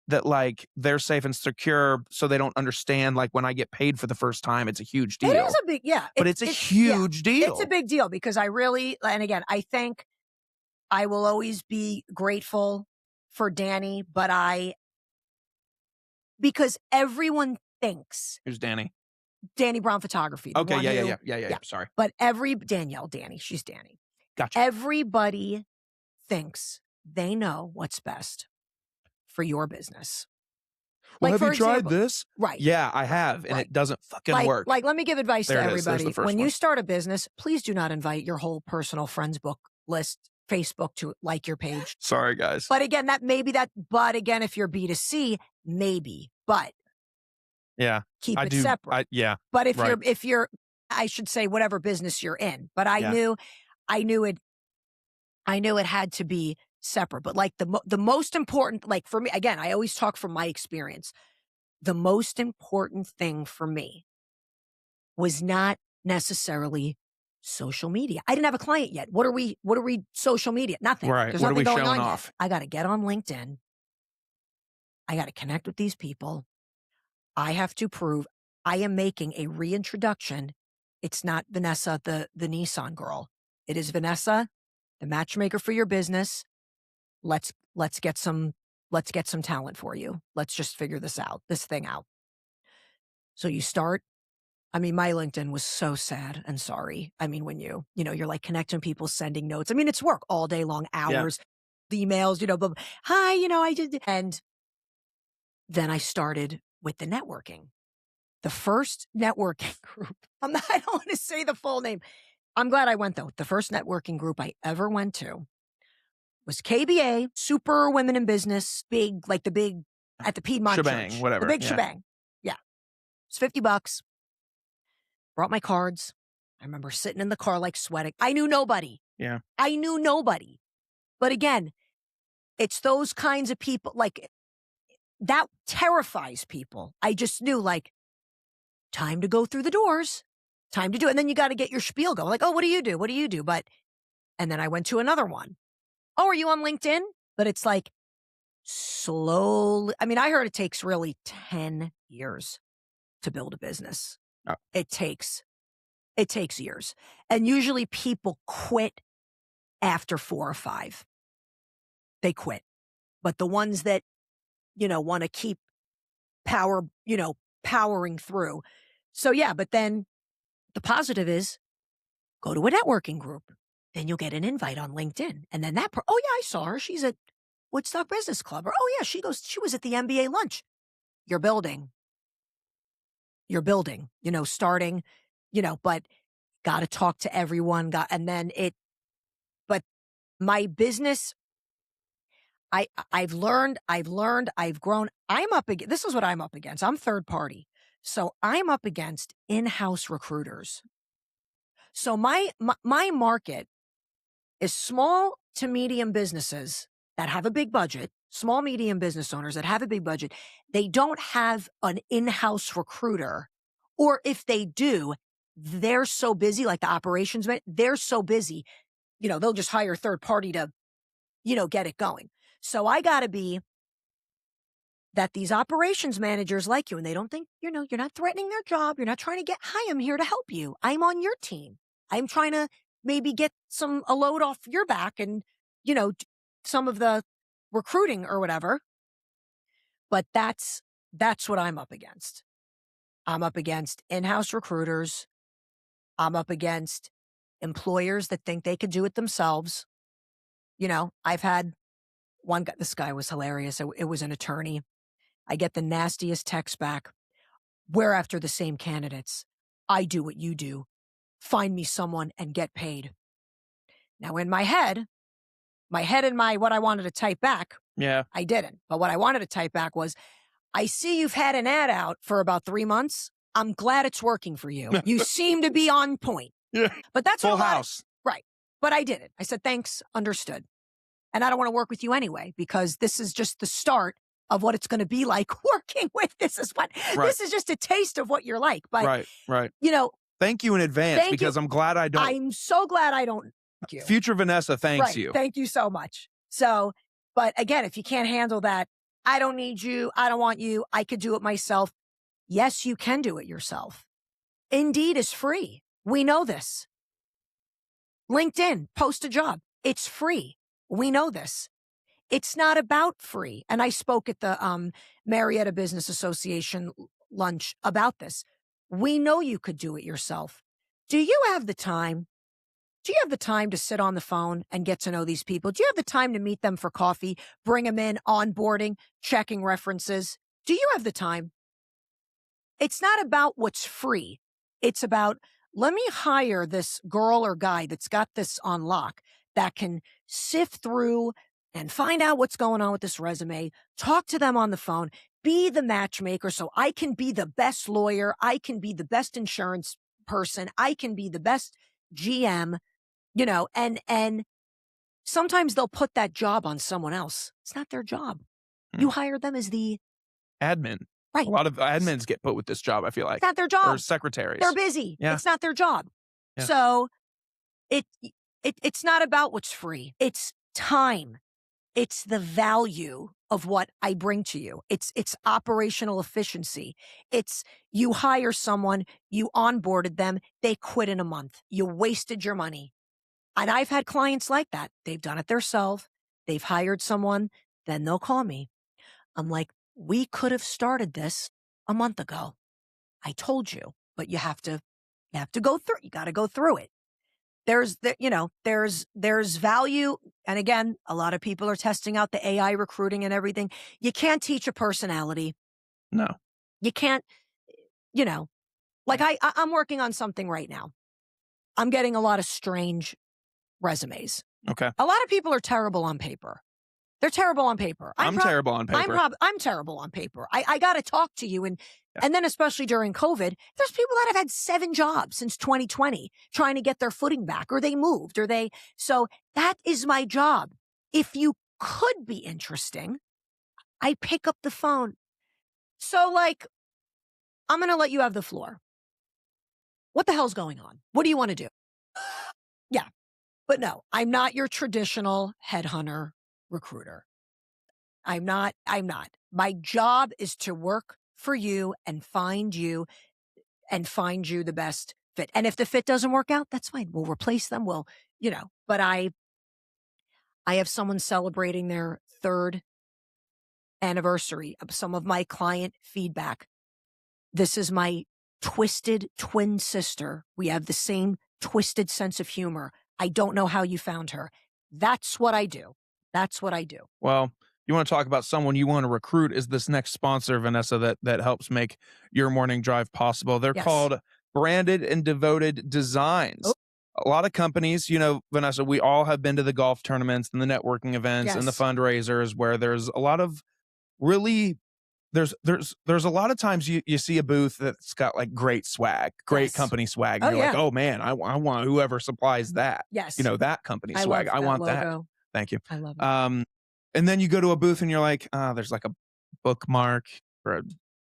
that like they're safe and secure. So they don't understand like when I get paid for the first time, it's a huge deal. It is a big, yeah. But it's a huge deal. It's a big deal because I really, and again, I think I will always be grateful for Danny, because everyone thinks Who's Danny? Danny Brown Photography. the Okay. one who- Yeah. Sorry. But Danny, she's Danny. Gotcha. Everybody thinks they know what's best for your business. Well, Like, have for you tried example- this? Right. Yeah, I have. And Right. it doesn't fucking Like, work. let me give advice There to it is. There's the everybody. first When one. you start a business, please do not invite your whole personal friends book list, Facebook to like your page. Sorry, guys. But again, but again, if you're B2C, maybe, but Yeah. keep I it do. separate. Yeah. But right. if you're, I should say whatever business you're in, but I Yeah. knew it had to be separate. But like the most important, like for me, again, I always talk from my experience. the most important thing for me was not necessarily social media. I didn't have a client yet. What are we social media? Nothing. Right. There's What are nothing we going showing on yet. off? I got to get on LinkedIn. I got to connect with these people. I have to prove I am making a reintroduction. It's not Vanessa, the Nissan girl. It is Vanessa, the matchmaker for your business. Let's get some talent for you. Let's just figure this thing out. So you start. I mean, my LinkedIn was so sad and sorry. I mean, when you're like connecting people, sending notes. I mean, it's work all day long, Yeah. hours, the emails, but hi, I did. And then I started with the networking. The first networking group, I don't want to say the full name. I'm glad I went though. The first networking group I ever went to was KBA, Super Women in Business, big, like the big at the Piedmont Shebang, Church. whatever. The big Yeah. shebang. Yeah. It's $50. Brought my cards. I remember sitting in the car like sweating. I knew nobody. Yeah. I knew nobody. But again, it's those kinds of people, like that terrifies people. I just knew like time to go through the doors, time to do it. And then you got to get your spiel going. Like, oh, what do you do? What do you do? And then I went to another one. Oh, are you on LinkedIn? But it's like slowly. I mean, I heard it takes really 10 years to build a business. Oh. It takes years. And usually people quit after 4 or 5. They quit. But the ones that, want to keep powering through. So yeah, but then the positive is go to a networking group. Then you'll get an invite on LinkedIn. And then oh yeah, I saw her. She's at Woodstock Business Club. Or oh yeah, she was at the MBA lunch. You're building, starting, but got to talk to everyone. But my business, I've learned, I've grown. This is what I'm up against. I'm third party. So I'm up against in-house recruiters. So my market is small to medium businesses that have a big budget, small, medium business owners that have a big budget. They don't have an in-house recruiter, or if they do, they're so busy, like the operations man, they're so busy, they'll just hire a third party to, get it going. So I got to be that these operations managers like you, and they don't think, you're not threatening their job. You're not trying to hi, I'm here to help you. I'm on your team. I'm trying to maybe get a load off your back and, some of the recruiting or whatever. But that's what I'm up against. I'm up against in-house recruiters. I'm up against employers that think they could do it themselves. I've had one guy, this guy was hilarious. It was an attorney. I get the nastiest text back. We're after the same candidates. I do what you do. Find me someone and get paid. Now in my head and what I wanted to type back, Yeah. I didn't. But what I wanted to type back was, I see you've had an ad out for about 3 months. I'm glad it's working for you. You seem to be on point. Yeah. But that's Full house. Right. But I did it. I said, thanks, understood. And I don't want to work with you anyway, because this is just the start of what it's going to be like working with. This is just a taste of what you're like. But right. Thank you in advance, because I'm glad I don't. I'm so glad I don't. Thank you. Future Vanessa thanks you. Thank you so much. So, but again, if you can't handle that, I don't need you. I don't want you. I could do it myself. Yes, you can do it yourself. Indeed is free. We know this. LinkedIn, post a job. It's free. We know this. It's not about free. And I spoke at the Marietta Business Association lunch about this. We know you could do it yourself. Do you have the time? Do you have the time to sit on the phone and get to know these people? Do you have the time to meet them for coffee, bring them in, onboarding, checking references? Do you have the time? It's not about what's free. It's about, let me hire this girl or guy that's got this on lock, that can sift through and find out what's going on with this resume, talk to them on the phone, be the matchmaker so I can be the best lawyer, I can be the best insurance person, I can be the best GM, and sometimes they'll put that job on someone else. It's not their job. You hire them as the admin. A Right. lot of admins get put with this job, I feel It's like, not their or job. They're secretaries. busy. Yeah, It's not their job. yeah. So it it's not about what's free. It's time. It's the value of what I bring to you. It's operational efficiency. It's you hire someone, you onboarded them, they quit in a month. You wasted your money. And I've had clients like that. They've done it themselves. They've hired someone, then they'll call me. I'm like, "We could have started this a month ago. I told you, but you have to go through. You got to go through it." There's value. And again, a lot of people are testing out the AI recruiting and everything. You can't teach a personality. No. You can't, you know, like I'm working on something right now. I'm getting a lot of strange resumes. Okay. A lot of people are terrible on paper. They're terrible on paper. I'm terrible on paper. I'm terrible on paper. I got to talk to you. Yeah. And then especially during COVID, there's people that have had 7 jobs since 2020 trying to get their footing back, or they moved, so that is my job. If you could be interesting, I pick up the phone. So like, I'm going to let you have the floor. What the hell's going on? What do you want to do? Yeah. But no, I'm not your traditional headhunter recruiter. I'm not. My job is to work for you and find you the best fit. And if the fit doesn't work out, that's fine. We'll replace them. But I have someone celebrating their 3rd anniversary of some of my client feedback. This is my twisted twin sister. We have the same twisted sense of humor. I don't know how you found her. That's what I do. Well, you want to talk about someone you want to recruit is this next sponsor, Vanessa, that helps make your morning drive possible. They're Yes. called Branded and Devoted Designs. Oh. A lot of companies, Vanessa, we all have been to the golf tournaments and the networking events and the Yes. fundraisers where there's a lot of really there's a lot of times you see a booth that's got like great swag, great Yes. company swag. Oh, And you're like, yeah. oh man, I want whoever supplies that. Yes. That company I swag. love I that want that. logo. Thank you. I love it. And then you go to a booth and you're like, there's like a bookmark or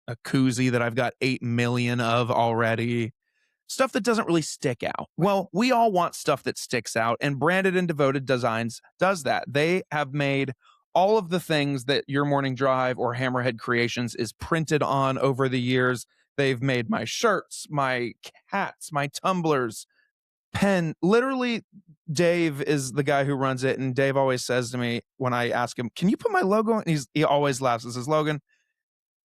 a koozie that I've got 8 million of already. Stuff that doesn't really stick out. Well, we all want stuff that sticks out, and Branded and Devoted Designs does that. They have made all of the things that Your Morning Drive or Hammerhead Creations is printed on over the years. They've made my shirts, my hats, my tumblers, pen. Literally, Dave is the guy who runs it, and Dave always says to me when I ask him, "Can you put my logo on?" He always laughs and says, "Logan,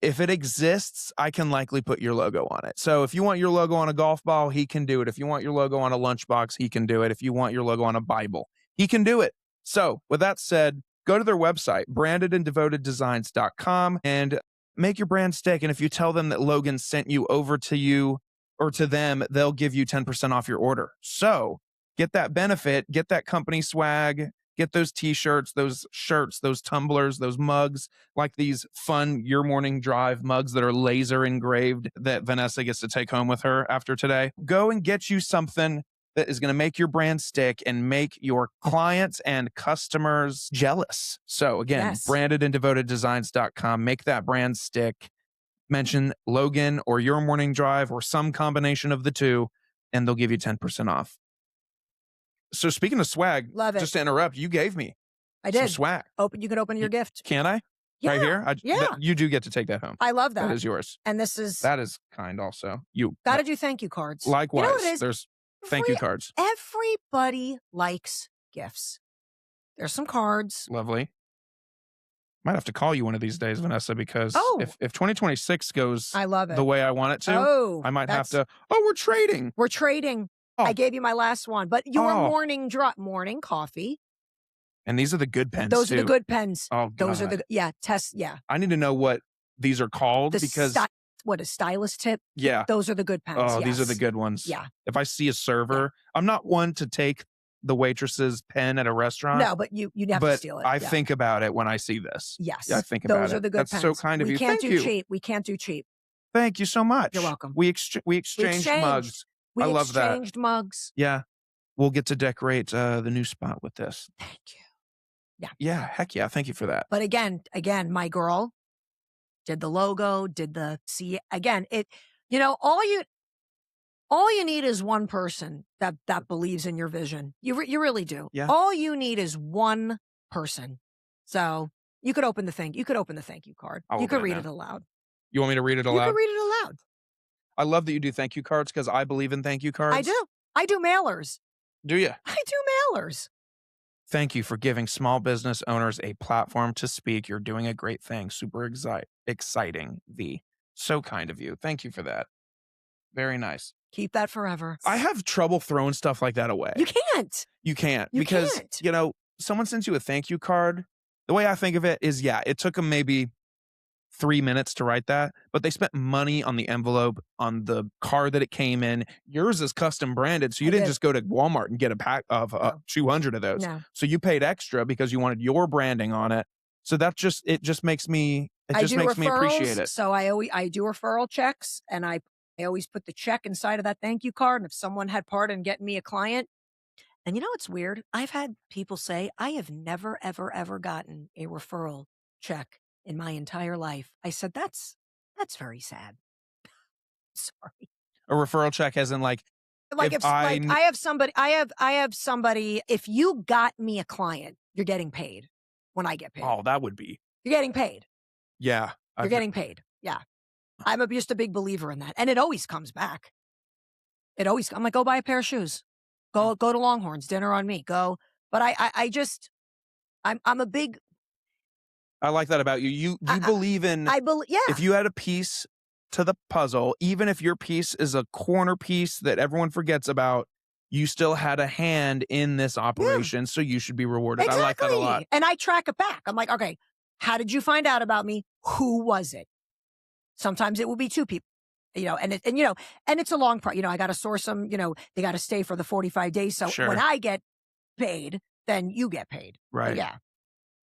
if it exists, I can likely put your logo on it. So if you want your logo on a golf ball, he can do it. If you want your logo on a lunchbox, he can do it. If you want your logo on a Bible, he can do it." So with that said, go to their website, brandedanddevoted.designs.com, and make your brand stick. And if you tell them that Logan sent you over to you or to them, they'll give you 10% off your order. So get that benefit, get that company swag, get those t-shirts, those shirts, those tumblers, those mugs, like these fun Your Morning Drive mugs that are laser engraved that Vanessa gets to take home with her after today. Go and get you something that is going to make your brand stick and make your clients and customers jealous. So again, Yes. brandedanddevoted.designs.com. Make that brand stick. Mention Logan or Your Morning Drive or some combination of the two, and they'll give you 10% off. So speaking of swag, Love it. just to interrupt, you gave me I some did. swag. You can open your gift. Can I? Yeah. Right here? Yeah. You do get to take that home. I love that. That is yours. And this is That is kind also. You got to do thank you cards. likewise. You know what it is? There's thank you cards. Everybody likes gifts. There's some cards. Lovely. Might have to call you one of these days, Vanessa, because Oh. if 2026 goes I love it. the way I want it to, Oh, I might have to. Oh, we're trading. We're trading. Oh. I gave you my last one, but your Oh. morning coffee. And these are the good pens. Those too. are the good pens. Oh, Those are God. the I need to know what these are called the because what a stylus tip. yeah. Those are the good pens. Oh, these are the yes. good ones. Yeah. If I see a server, I'm not one to take the waitress's pen at a restaurant. No, but you have to but steal it. I Yeah. think about it when I see this. Yes. Yeah, I think about it. Those are the good That's pens. so kind of we you. Can't Thank do you. cheap. We can't do cheap. Thank you so much. You're welcome. We exchanged mugs. We I love that. exchanged mugs. Yeah. We'll get to decorate the new spot with this. Thank you. Yeah. Yeah, heck yeah. Thank you for that. But again, my girl, did the logo, did the see again, all you need is one person that believes in your vision. You really do. Yeah. All you need is one person. So you could open the thank you card. I'll You open could it read now. it aloud. You want me to read it You could aloud? read it aloud. I love that you do thank you cards because I believe in thank you cards. I do. I do mailers. Do you? I do mailers. Thank you for giving small business owners a platform to speak. You're doing a great thing. Super exciting. V. So kind of you. Thank you for that. Very nice. Keep that forever. I have trouble throwing stuff like that away. You can't. You can't You because, can't. someone sends you a thank you card. The way I think of it is, yeah, it took them maybe 3 minutes to write that, but they spent money on the envelope, on the card that it came in. Yours is custom branded, so you I didn't did. just go to Walmart and get a pack of No. 200 of those. No. So you paid extra because you wanted your branding on it. So it just makes me appreciate it. So I do referral checks, and I always put the check inside of that thank you card. And if someone had part in getting me a client, and it's weird. I've had people say I have never, ever, ever gotten a referral check in my entire life. I said that's very sad. Sorry. A referral check as in Like if I have somebody. If you got me a client, you're getting paid when I get paid. oh, that would be. You're getting paid. Yeah. You're getting paid. Yeah. I'm just a big believer in that. And it always comes back. I'm like, go buy a pair of shoes. Go to Longhorns, dinner on me. Go. But I'm a big. I like that about you. You believe in, Yeah. if you had a piece to the puzzle, even if your piece is a corner piece that everyone forgets about, you still had a hand in this operation, so you should be rewarded. Exactly. I like that a lot. And I track it back. I'm like, okay, how did you find out about me? Who was it? Sometimes it will be two people, and it's a long process. I got to source them, they got to stay for the 45 days. So Sure. when I get paid, then you get paid. Right. But yeah.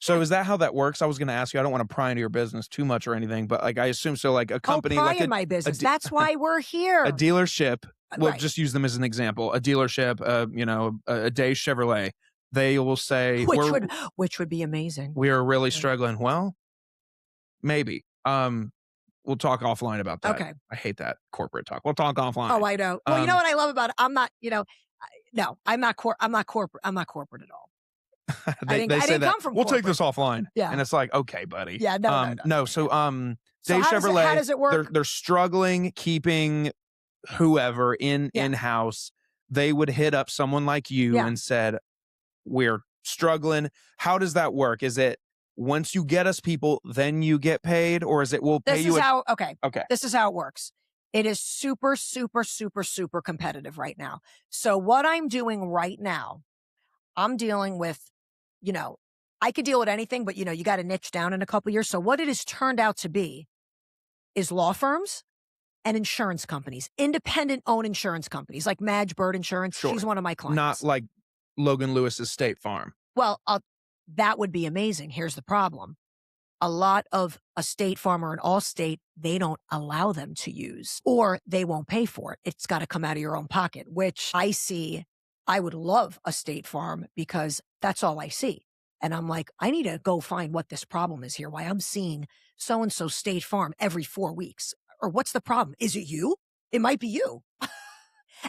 So is that how that works? I was going to ask you, I don't want to pry into your business too much or anything, but I assume so, like a company, pry like in my business. That's why we're here. a dealership, we'll Right. just use them as an example. A dealership, a Day Chevrolet, they will say, which would be amazing. we are really struggling. Well, maybe. We'll talk offline about that. Okay. I hate that corporate talk. We'll talk offline. Oh, I know. Well, you know what I love about it? I'm not, no, I'm not corporate. I'm not corporate at all. they I say didn't that. come from We'll take corporate. this offline. Yeah. And it's like, okay, buddy. Yeah, no. So So Day how Chevrolet, does it work? they're struggling keeping whoever in-house. They would hit up someone like you and said, we're struggling. How does that work? Is it once you get us people, then you get paid, or is it we'll pay you? Okay. Okay. This is how it works. It is super, super, super, super competitive right now. So what I'm doing right now, I'm dealing with, I could deal with anything, but you got to niche down in a couple years. So what it has turned out to be is law firms and insurance companies, independent owned insurance companies like Madge Bird Insurance. Sure. She's one of my clients. Not like Logan Lewis's State Farm. Well, that would be amazing. Here's the problem. A lot of a State Farm or an Allstate, they don't allow them to use, or they won't pay for it. It's got to come out of your own pocket, which I see. I would love a State Farm because that's all I see. And I'm like, I need to go find what this problem is here, why I'm seeing so-and-so State Farm every 4 weeks. Or what's the problem? Is it you? It might be you.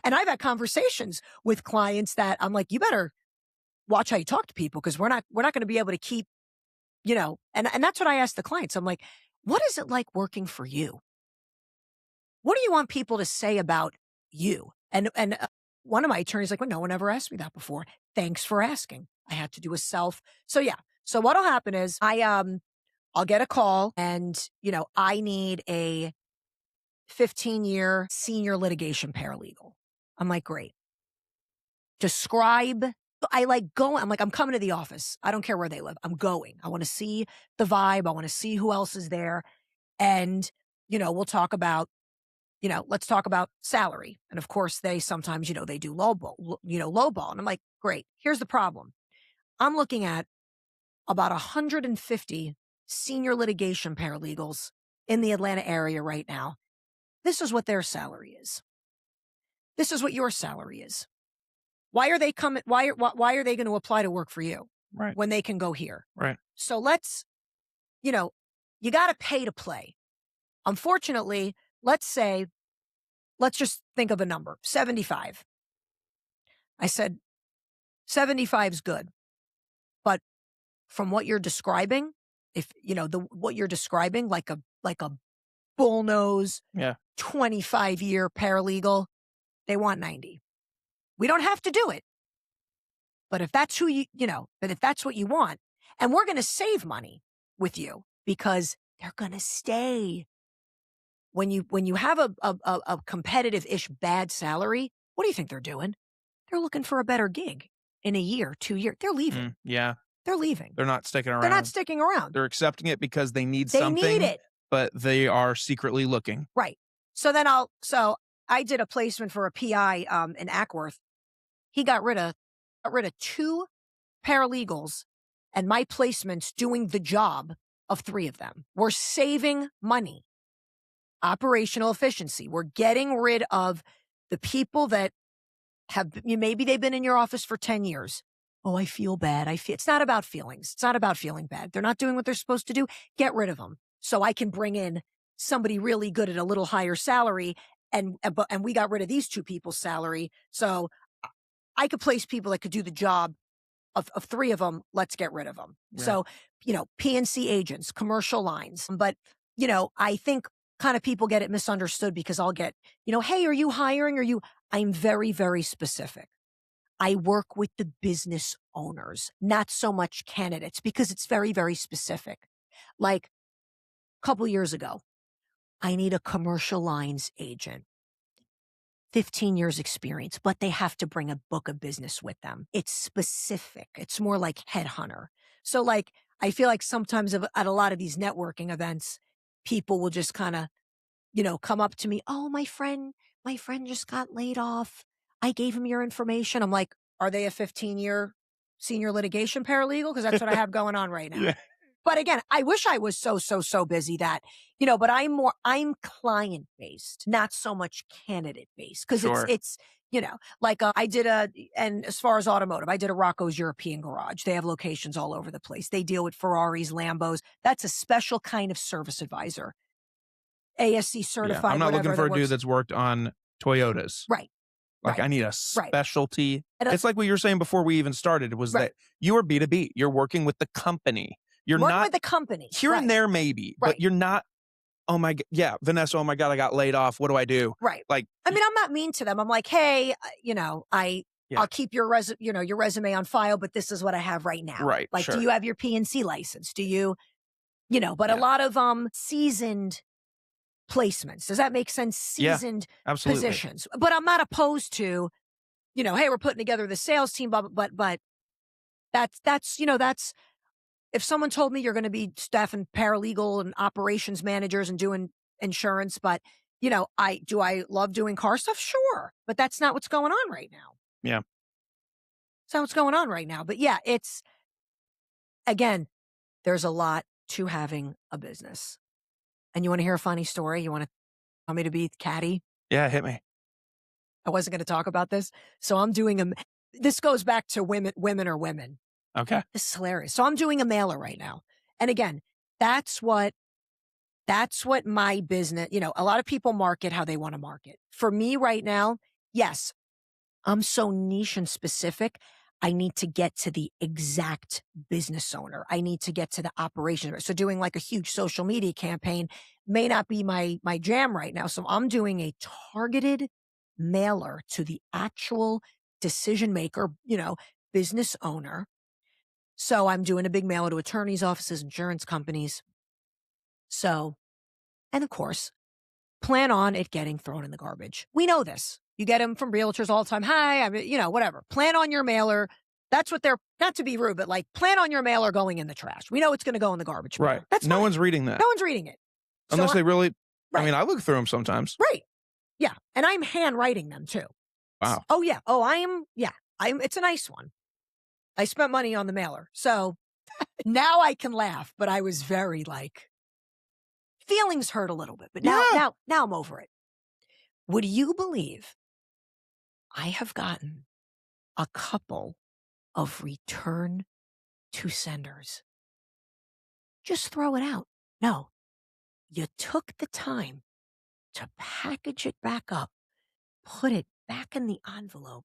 And I've had conversations with clients that I'm like, you better watch how you talk to people because we're not going to be able to keep, and that's what I ask the clients. I'm like, what is it like working for you? What do you want people to say about you? And one of my attorneys like, well, no one ever asked me that before. Thanks for asking. I had to do a self. So yeah. So what'll happen is I'll get a call and, I need a 15-year senior litigation paralegal. I'm like, great. Describe. I'm coming to the office. I don't care where they live. I'm going. I want to see the vibe. I want to see who else is there. And, we'll talk about, let's talk about salary. And of course they sometimes, they do lowball. And I'm like, great. Here's the problem. I'm looking at about 150 senior litigation paralegals in the Atlanta area right now. This is what their salary is. This is what your salary is. Why are they coming? Why are they going to apply to work for you? Right. When they can go here? Right. So let's, you got to pay to play. Unfortunately, let's just think of a number, 75. I said, 75 is good, but from what you're describing, if you know the what you're describing, like a bullnose Yeah. 25-year paralegal, they want 90. We don't have to do it, but if that's but if that's what you want, and we're going to save money with you because they're going to stay. When you have a competitive-ish bad salary, what do you think they're doing? They're looking for a better gig in a year, 2 years. They're leaving. Yeah. They're leaving. They're not sticking They're not around. sticking around. They're accepting it because they need They need something, it. but they are secretly looking. Right. So I did a placement for a PI in Ackworth. He got rid of 2 paralegals and my placements doing the job of 3 of them. We're saving money. Operational efficiency. We're getting rid of the people that maybe they've been in your office for 10 years. Oh, I feel bad. It's not about feelings. It's not about feeling bad. They're not doing what they're supposed to do. Get rid of them so I can bring in somebody really good at a little higher salary. And we got rid of these 2 people's salary. So I could place people that could do the job of 3 of them. Let's get rid of them. Yeah. So, PNC agents, commercial lines. But, I think kind of people get it misunderstood because I'll get, hey, are you hiring? I'm very, very specific. I work with the business owners, not so much candidates because it's very, very specific. Like a couple years ago, I need a commercial lines agent. 15 years experience, but they have to bring a book of business with them. It's specific. It's more like headhunter. So I feel like sometimes at a lot of these networking events, people will just kind of, come up to me. Oh, my friend just got laid off. I gave him your information. I'm like, are they a 15-year senior litigation paralegal? Because that's what I have going on right now. Yeah. But again, I wish I was so busy that, but I'm client based, not so much candidate based. Cause Sure. it's, and as far as automotive, I did a Rocco's European Garage. They have locations all over the place. They deal with Ferraris, Lambos. That's a special kind of service advisor. ASC Yeah. certified, I'm not looking whatever, for that a dude works. that's worked on Toyotas. Right. Like, Right. I need a Right. specialty. And, It's like what you were saying before we even started was Right. that you are B2B. You're working with the company. You're working not with the company. here and Right. there maybe, but Right. you're not, oh my yeah, Vanessa, oh my God, I got laid off. What do I do? Right. Like, I mean, I'm not mean to them. I'm like, hey, Yeah. I'll keep your your resume on file, but this is what I have right now. Right, Like, sure. do you have your PNC license? Do you, but a Yeah. lot of seasoned placements. Does that make sense? Yeah, Seasoned absolutely. positions. But I'm not opposed to, hey, we're putting together the sales team, but that's if someone told me you're going to be staffing paralegal and operations managers and doing insurance, but I love doing car stuff? Sure. But that's not what's going on right now. Yeah. That's not what's going on right now. But yeah, again, there's a lot to having a business. And you want to hear a funny story? You want me to be catty? Yeah, hit me. I wasn't going to talk about this. So I'm doing this goes back to women are women. Okay. This is hilarious. So I'm doing a mailer right now. And again, that's what my business, a lot of people market how they want to market. For me right now, yes, I'm so niche and specific. I need to get to the exact business owner. I need to get to the operation. So doing like a huge social media campaign may not be my jam right now. So I'm doing a targeted mailer to the actual decision maker, business owner. So I'm doing a big mailer to attorneys' offices, insurance companies. So, and of course, plan on it getting thrown in the garbage. We know this. You get them from realtors all the time. Hi, whatever. Plan on your mailer. That's what they're, not to be rude, but like plan on your mailer going in the trash. We know it's going to go in the garbage. Right. Mailer. That's no fine. one's reading that. No one's reading it. Unless they really, Right. I mean, I look through them sometimes. Right. Yeah. And I'm handwriting them too. Wow. Oh, yeah. Oh, it's a nice one. I spent money on the mailer. So now I can laugh, but I was very feelings hurt a little bit, but now I'm over it. Would you believe I have gotten a couple of return to senders? Just throw it out. No, You took the time to package it back up, put it back in the envelope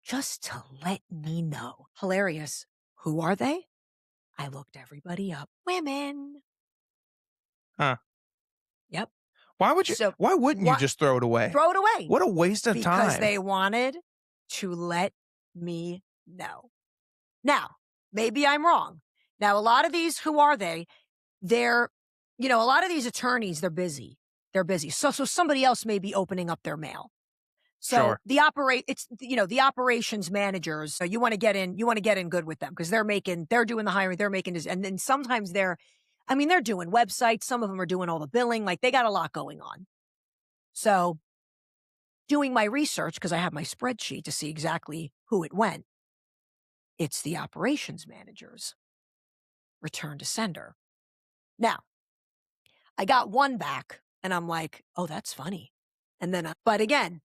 just to let me know. Hilarious. Who are they? I looked everybody up. Women. Huh. Yep. Why would you? So Why wouldn't you what? just throw it away? Throw it away What a waste of because time. they wanted to let me know. Now, maybe I'm wrong. Now, a lot of these, who are they? They're, a lot of these attorneys, they're busy. They're busy. So somebody else may be opening up their mail. So Sure. the operations managers. So you want to get in good with them because they're doing the hiring, they're making this, and then sometimes they're doing websites. Some of them are doing all the billing. Like they got a lot going on. So doing my research because I have my spreadsheet to see exactly who it went. It's the operations managers. Return to sender. Now, I got one back and I'm like, oh, that's funny. And then, but again,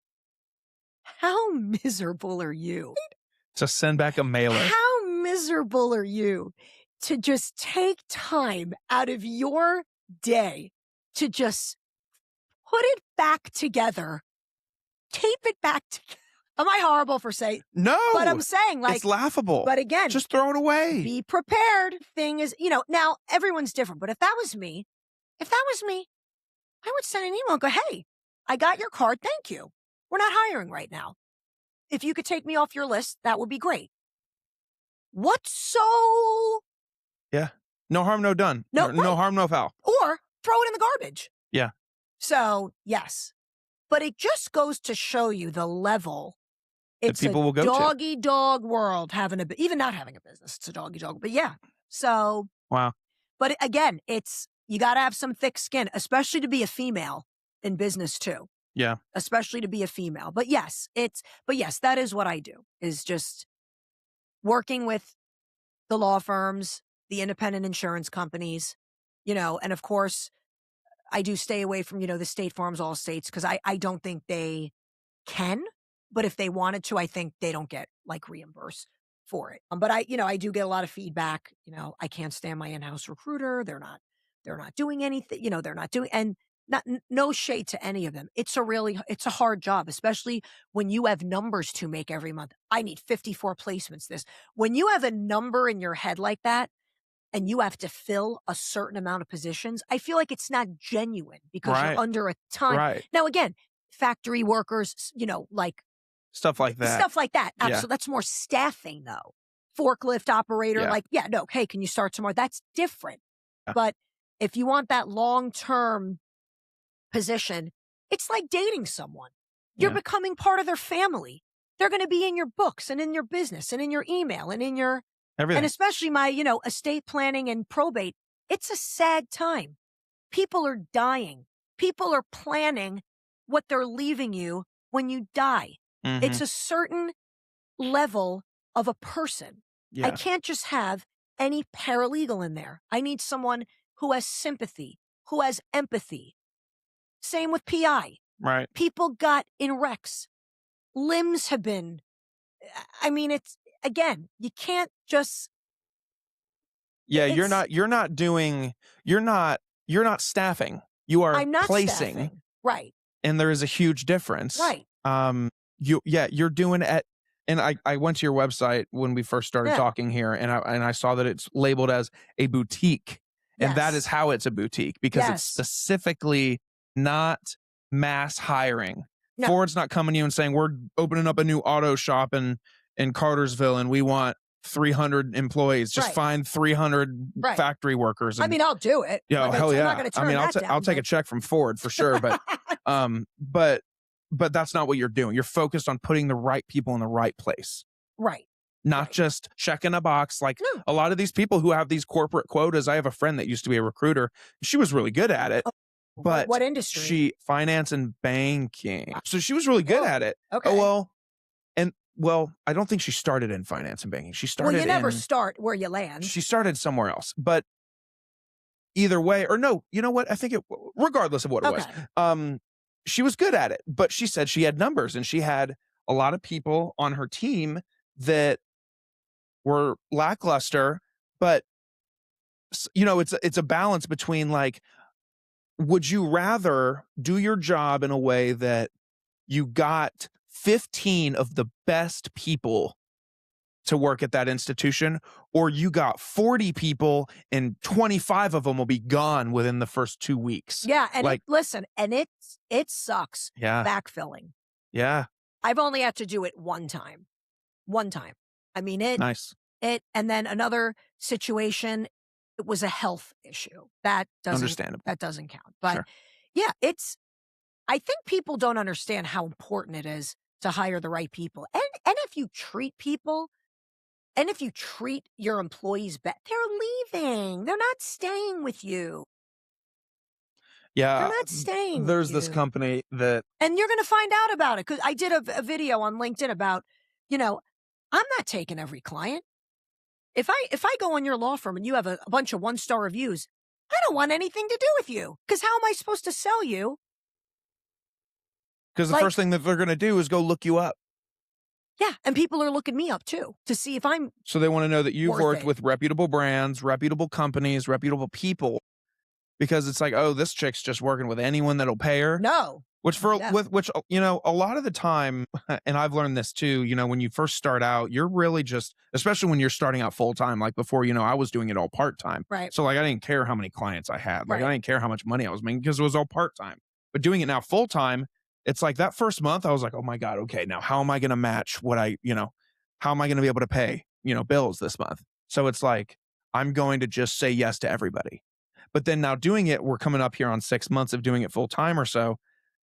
how miserable are you? To send back a mailer. How miserable are you to just take time out of your day to just put it back together, tape it back together? Am I horrible for saying? No. But I'm saying, like, it's laughable. But again, just throw it away. Be prepared. Thing is, now everyone's different, but if that was me, I would send an email and go, hey, I got your card. Thank you. We're not hiring right now. If you could take me off your list, that would be great. What's so? Yeah. No harm, no done. No, No right. harm, no foul. Or throw it in the garbage. Yeah. So, yes. But it just goes to show you the level. It's people will go to. dog world even not having a business. It's a doggy dog. But yeah. So. Wow. But again, you got to have some thick skin, especially to be a female in business too. Yeah. Especially to be a female. But yes, that is what I do, is just working with the law firms, the independent insurance companies, and of course I do stay away from, the State Farms, all states, because I don't think they can, but if they wanted to, I think they don't get like reimbursed for it. But I do get a lot of feedback. I can't stand my in-house recruiter. They're not doing anything, they're not doing, and no shade to any of them. It's a hard job, especially when you have numbers to make every month. I need 54 placements when you have a number in your head like that and you have to fill a certain amount of positions, I feel like it's not genuine because Right. you're under a time. Right. Now, again, factory workers, like stuff like that. Yeah. Yeah. So that's more staffing though. Forklift operator, Yeah. hey, can you start tomorrow? That's different. Yeah. But if you want that long-term position, it's like dating someone. You're becoming part of their family. They're going to be in your books and in your business and in your email and in your everything. And especially my, estate planning and probate. It's a sad time. People are dying. People are planning what they're leaving you when you die. Mm-hmm. It's a certain level of a person. Yeah. I can't just have any paralegal in there. I need someone who has sympathy, who has empathy. Same with PI. Right. People got in wrecks. Limbs have been, it's, again, you can't just. Yeah, you're not staffing. You are I'm not placing. Staffing. Right. And there is a huge difference. Right. You're doing it and I went to your website when we first started talking here and I saw that it's labeled as a boutique. And that is how it's a boutique, because it's specifically not mass hiring. No. Ford's not coming to you and saying, we're opening up a new auto shop in Cartersville and we want 300 employees. Just find 300 factory workers. And, I'll do it. Yeah, hell yeah. I'm not going to turn that down, I'll take a check from Ford for sure. But, but that's not what you're doing. You're focused on putting the right people in the right place. Right. Not just checking a box. Like a lot of these people who have these corporate quotas. I have a friend that used to be a recruiter. She was really good at it. But what industry? Finance and banking. So she was really good at it. Okay. Well, I don't think she started in finance and banking. She started. Well, you never start where you land. She started somewhere else. But either way, or no, you know what? I think regardless of what it was, she was good at it. But she said she had numbers, and she had a lot of people on her team that were lackluster. But it's a balance between like, would you rather do your job in a way that you got 15 of the best people to work at that institution, or you got 40 people and 25 of them will be gone within the first 2 weeks? Yeah, and Like, it sucks yeah, backfilling. yeah, I've only had to do it one time. One time. I mean, nice, and then another situation, it was a health issue. understandable, That doesn't count. But sure. yeah, I think people don't understand how important it is to hire the right people. And if you treat people and if you treat your employees better, they're leaving. They're not staying with you. They're Yeah, not staying with there's this you. company that And you're gonna find out about it because I did a video on LinkedIn about, you know, I'm not taking every client. If I go on your law firm and you have a bunch of one-star reviews, I don't want anything to do with you. Because how am I supposed to sell you? because the Like, first thing that they're gonna do is go look you up. yeah, and people are looking me up too to see if I'm So they wanna know that you've worth worked it. with reputable brands, reputable companies, reputable people, because it's like, "Oh, this chick's just working with anyone that'll pay her." No. Which for No. with which, a lot of the time, and I've learned this too, when you first start out, you're really just, especially when you're starting out full time, like before, I was doing it all part time. Right. So like I didn't care how many clients I had. Like I Right. didn't care how much money I was making because it was all part time. But doing it now full time, it's like that first month, I was like, oh my God, okay, now how am I gonna match how am I gonna be able to pay, bills this month? So it's like I'm going to just say yes to everybody. But then now doing it, we're coming up here on 6 months of doing it full time or so.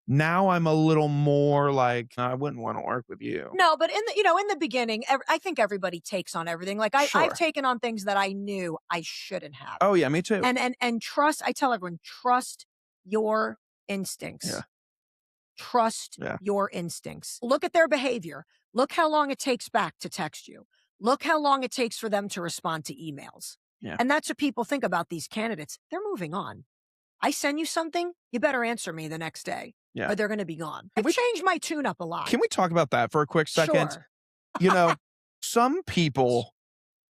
Now I'm a little more like, I wouldn't wanna work with you. No, but in the beginning, I think everybody takes on everything. Like I've Sure. taken on things that I knew I shouldn't have. Oh, yeah, me too. And trust, I tell everyone, trust your Yeah, instincts. Trust yeah, your instincts. Look at their behavior. Look how long it takes back to text you. Look how long it takes for them to respond to emails. yeah, And that's what people think about these candidates. They're moving on. I send you something, you better answer me the next day yeah. or they're going to be gone. Can I've we changed my tune up a lot. can we talk about that for a quick second? Sure. You know, some people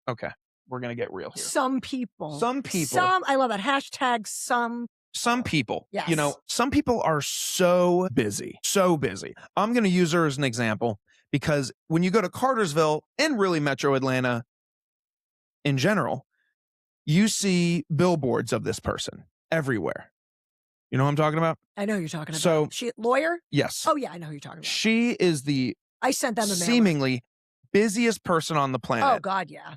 okay, we're gonna get real here. Some people. Some people I love that. Hashtag some. some people, Yes. some people are so busy, so busy. I'm gonna use her as an example because when you go to Cartersville and really Metro Atlanta in general, you see billboards of this person everywhere. You know what I'm talking about? I know who you're talking about. So She lawyer? yes, Oh yeah, I know who you're talking about. she is the I sent them a mailer. seemingly busiest person on the Oh planet. God, yeah.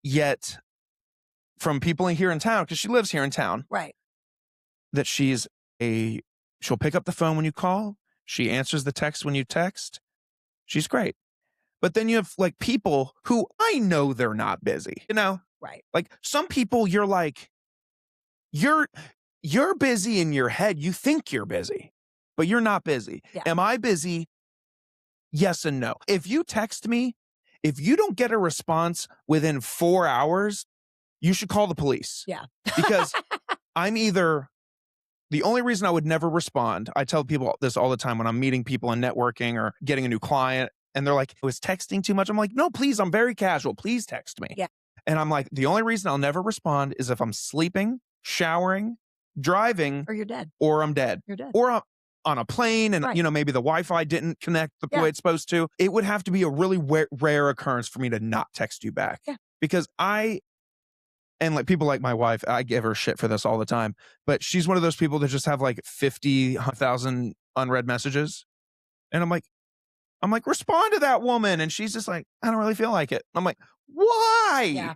Yet, from people here in town, because she lives here in town, Right. that she'll pick up the phone when you call. She answers the text when you text. She's great. But then you have like people who I know they're not busy. Right. Like some people, you're like, you're busy in your head. You think you're busy, but you're not busy. Yeah. Am I busy? Yes and no. If you text me, if you don't get a response within 4 hours, you should call the police. Yeah. Because I'm either the only reason I would never respond, I tell people this all the time when I'm meeting people and networking or getting a new client, and they're like, was texting too much? I'm like, no, please, I'm very casual. Please text me. Yeah. And I'm like, the only reason I'll never respond is if I'm sleeping, showering, driving, Or you're dead. or I'm dead. You're dead. Or I'm on a plane and, Right. maybe the Wi-Fi didn't connect the Yeah. way it's supposed to. It would have to be a really rare occurrence for me to not text you back. Yeah. Because and like people like my wife, I give her shit for this all the time, but she's one of those people that just have like 50,000 unread messages. And I'm like, respond to that woman. And she's just like, I don't really feel like it. I'm like, why? Yeah.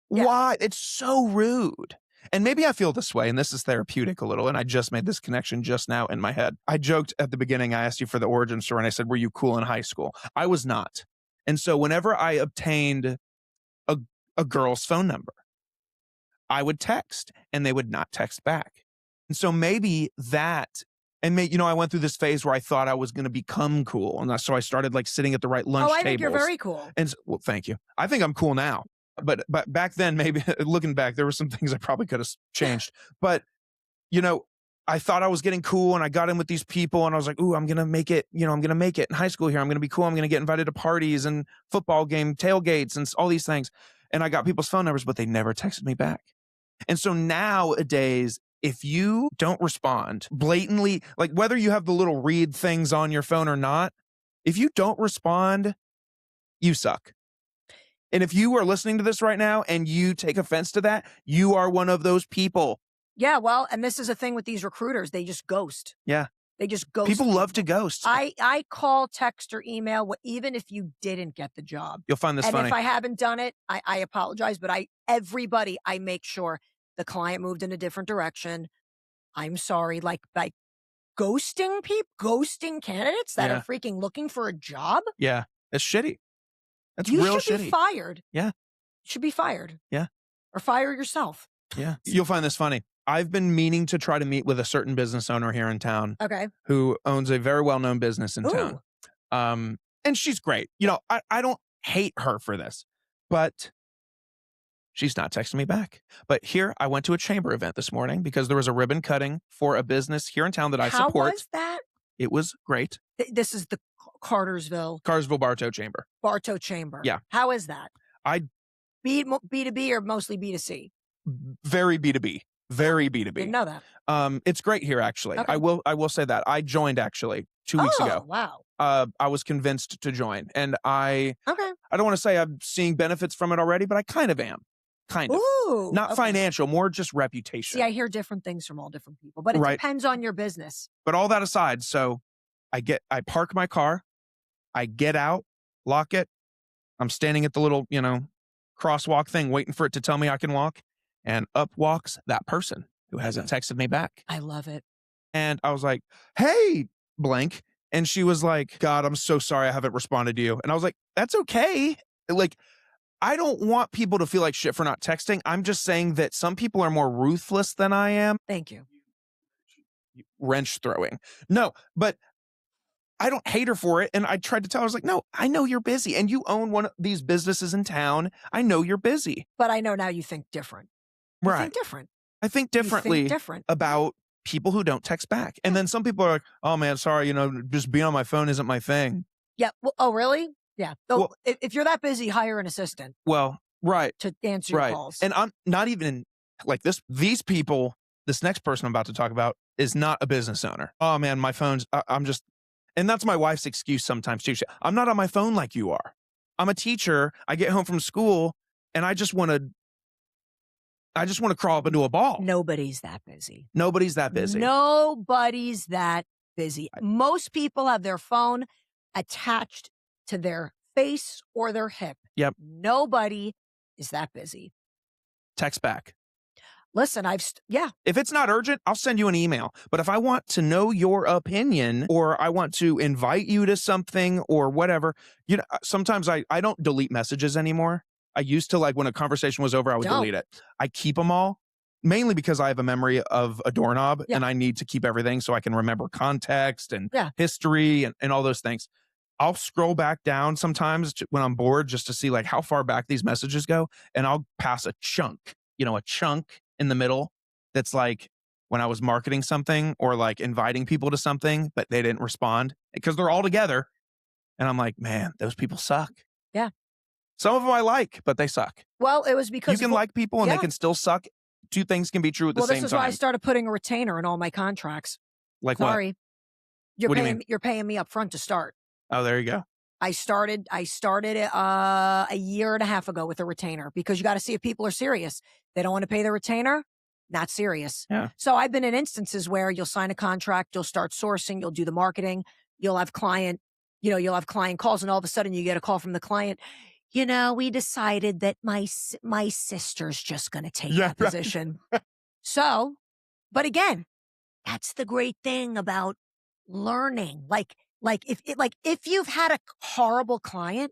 Yeah. Why? It's so rude. And maybe I feel this way, and this is therapeutic a little, and I just made this connection just now in my head. I joked at the beginning, I asked you for the origin story, and I said, were you cool in high school? I was not. And so whenever I obtained a girl's phone number, I would text, and they would not text back. And so maybe that, and I went through this phase where I thought I was going to become cool, and so I started like sitting at the right lunch Oh, tables. I think you're very cool. And well, thank you. I think I'm cool now. But back then, maybe looking back, there were some things I probably could have changed. But, I thought I was getting cool and I got in with these people and I was like, ooh, I'm going to make it. I'm going to make it in high school here. I'm going to be cool. I'm going to get invited to parties and football game tailgates and all these things. And I got people's phone numbers, but they never texted me back. And so nowadays, if you don't respond blatantly, like whether you have the little read things on your phone or not, if you don't respond, you suck. And if you are listening to this right now and you take offense to that, you are one of those people. Yeah, well, and this is a thing with these recruiters. They just ghost. Yeah. They just ghost. People love to ghost. I call, text, or email, even if you didn't get the job. You'll find this and funny. If I haven't done it, I apologize, but everybody, I make sure the client moved in a different direction. I'm sorry. Like ghosting people, ghosting candidates that are freaking looking for a job. Yeah. It's shitty. That's you real should shitty. be fired. Yeah. You should be fired. Yeah. Or fire yourself. Yeah. You'll find this funny. I've been meaning to try to meet with a certain business owner here in town. Okay. Who owns a very well-known business in town. And she's great. You know, I don't hate her for this, but she's not texting me back. But here, I went to a chamber event this morning because there was a ribbon cutting for a business here in town that I support. How was that? It was great. This is the Cartersville Bartow Chamber. Bartow Chamber. Yeah. How is that? B2B or mostly B2C? Very B2B. Very B2B. Didn't know that. It's great here, actually. Okay. I will say that. I joined, actually, 2 weeks ago. Wow. I was convinced to join. And I don't want to say I'm seeing benefits from it already, but I kind of am. Kind of. Ooh, Not financial, more just reputation. See, I hear different things from all different people, but it depends on your business. But all that aside, so I park my car, I get out, lock it. I'm standing at the little, crosswalk thing, waiting for it to tell me I can walk. And up walks that person who hasn't texted me back. I love it. And I was like, hey, blank. And she was like, God, I'm so sorry I haven't responded to you. And I was like, that's okay. Like, I don't want people to feel like shit for not texting. I'm just saying that some people are more ruthless than I am. Thank you. Wrench throwing. No, but I don't hate her for it. And I tried to tell her, I was like, no, I know you're busy and you own one of these businesses in town. I know you're busy. But I know now you think different. Right. Think different. I think differently about people who don't text back. And then some people are like, oh man, sorry, just being on my phone isn't my thing. Yeah. Well, oh, really? Yeah. Well, if you're that busy, hire an assistant. Well, right. To answer your calls. And I'm not even like this. These people, this next person I'm about to talk about is not a business owner. Oh man, my phone's, and that's my wife's excuse sometimes too. I'm not on my phone like you are. I'm a teacher. I get home from school and I just want to crawl up into a ball. Nobody's that busy. Nobody's that busy. Nobody's that busy. Most people have their phone attached to their face or their hip. Yep. Nobody is that busy. Text back. Listen, If it's not urgent, I'll send you an email. But if I want to know your opinion or I want to invite you to something or whatever, sometimes I don't delete messages anymore. I used to, like, when a conversation was over, I would delete it. I keep them all, mainly because I have a memory of a doorknob and I need to keep everything so I can remember context and history and all those things. I'll scroll back down sometimes when I'm bored just to see like how far back these messages go. And I'll pass a chunk in the middle that's like when I was marketing something or like inviting people to something, but they didn't respond because they're all together. And I'm like, man, those people suck. Yeah. Some of them I like, but they suck. Well, it was because you can like people and they can still suck. Two things can be true at the same time. Well, this is why I started putting a retainer in all my contracts. Like Sorry. What? You're paying me up front to start. Oh, there you go. I started a year and a half ago with a retainer because you got to see if people are serious. They don't want to pay the retainer. Not serious. Yeah. So I've been in instances where you'll sign a contract, you'll start sourcing, you'll do the marketing, you'll have client calls, and all of a sudden you get a call from the client. We decided that my sister's just going to take that position. So, but again, that's the great thing about learning. Like if you've had a horrible client,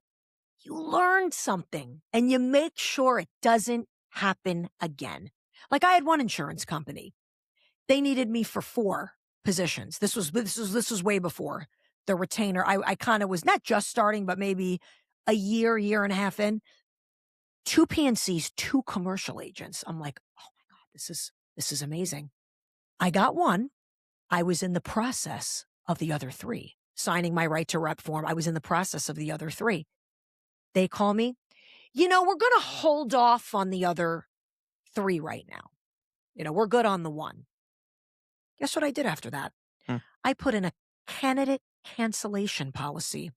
you learned something and you make sure it doesn't happen again. Like I had one insurance company. They needed me for 4 positions. This was way before the retainer. I kind of was not just starting, but maybe a year and a half in. 2 PNCs, 2 commercial agents. I'm like, oh my God, this is amazing. I got one. I was in the process of the other 3, signing my right to rep form. I was in the process of the other 3. They call me, we're going to hold off on the other 3 right now. We're good on the 1. Guess what I did after that? Hmm. I put in a candidate cancellation policy.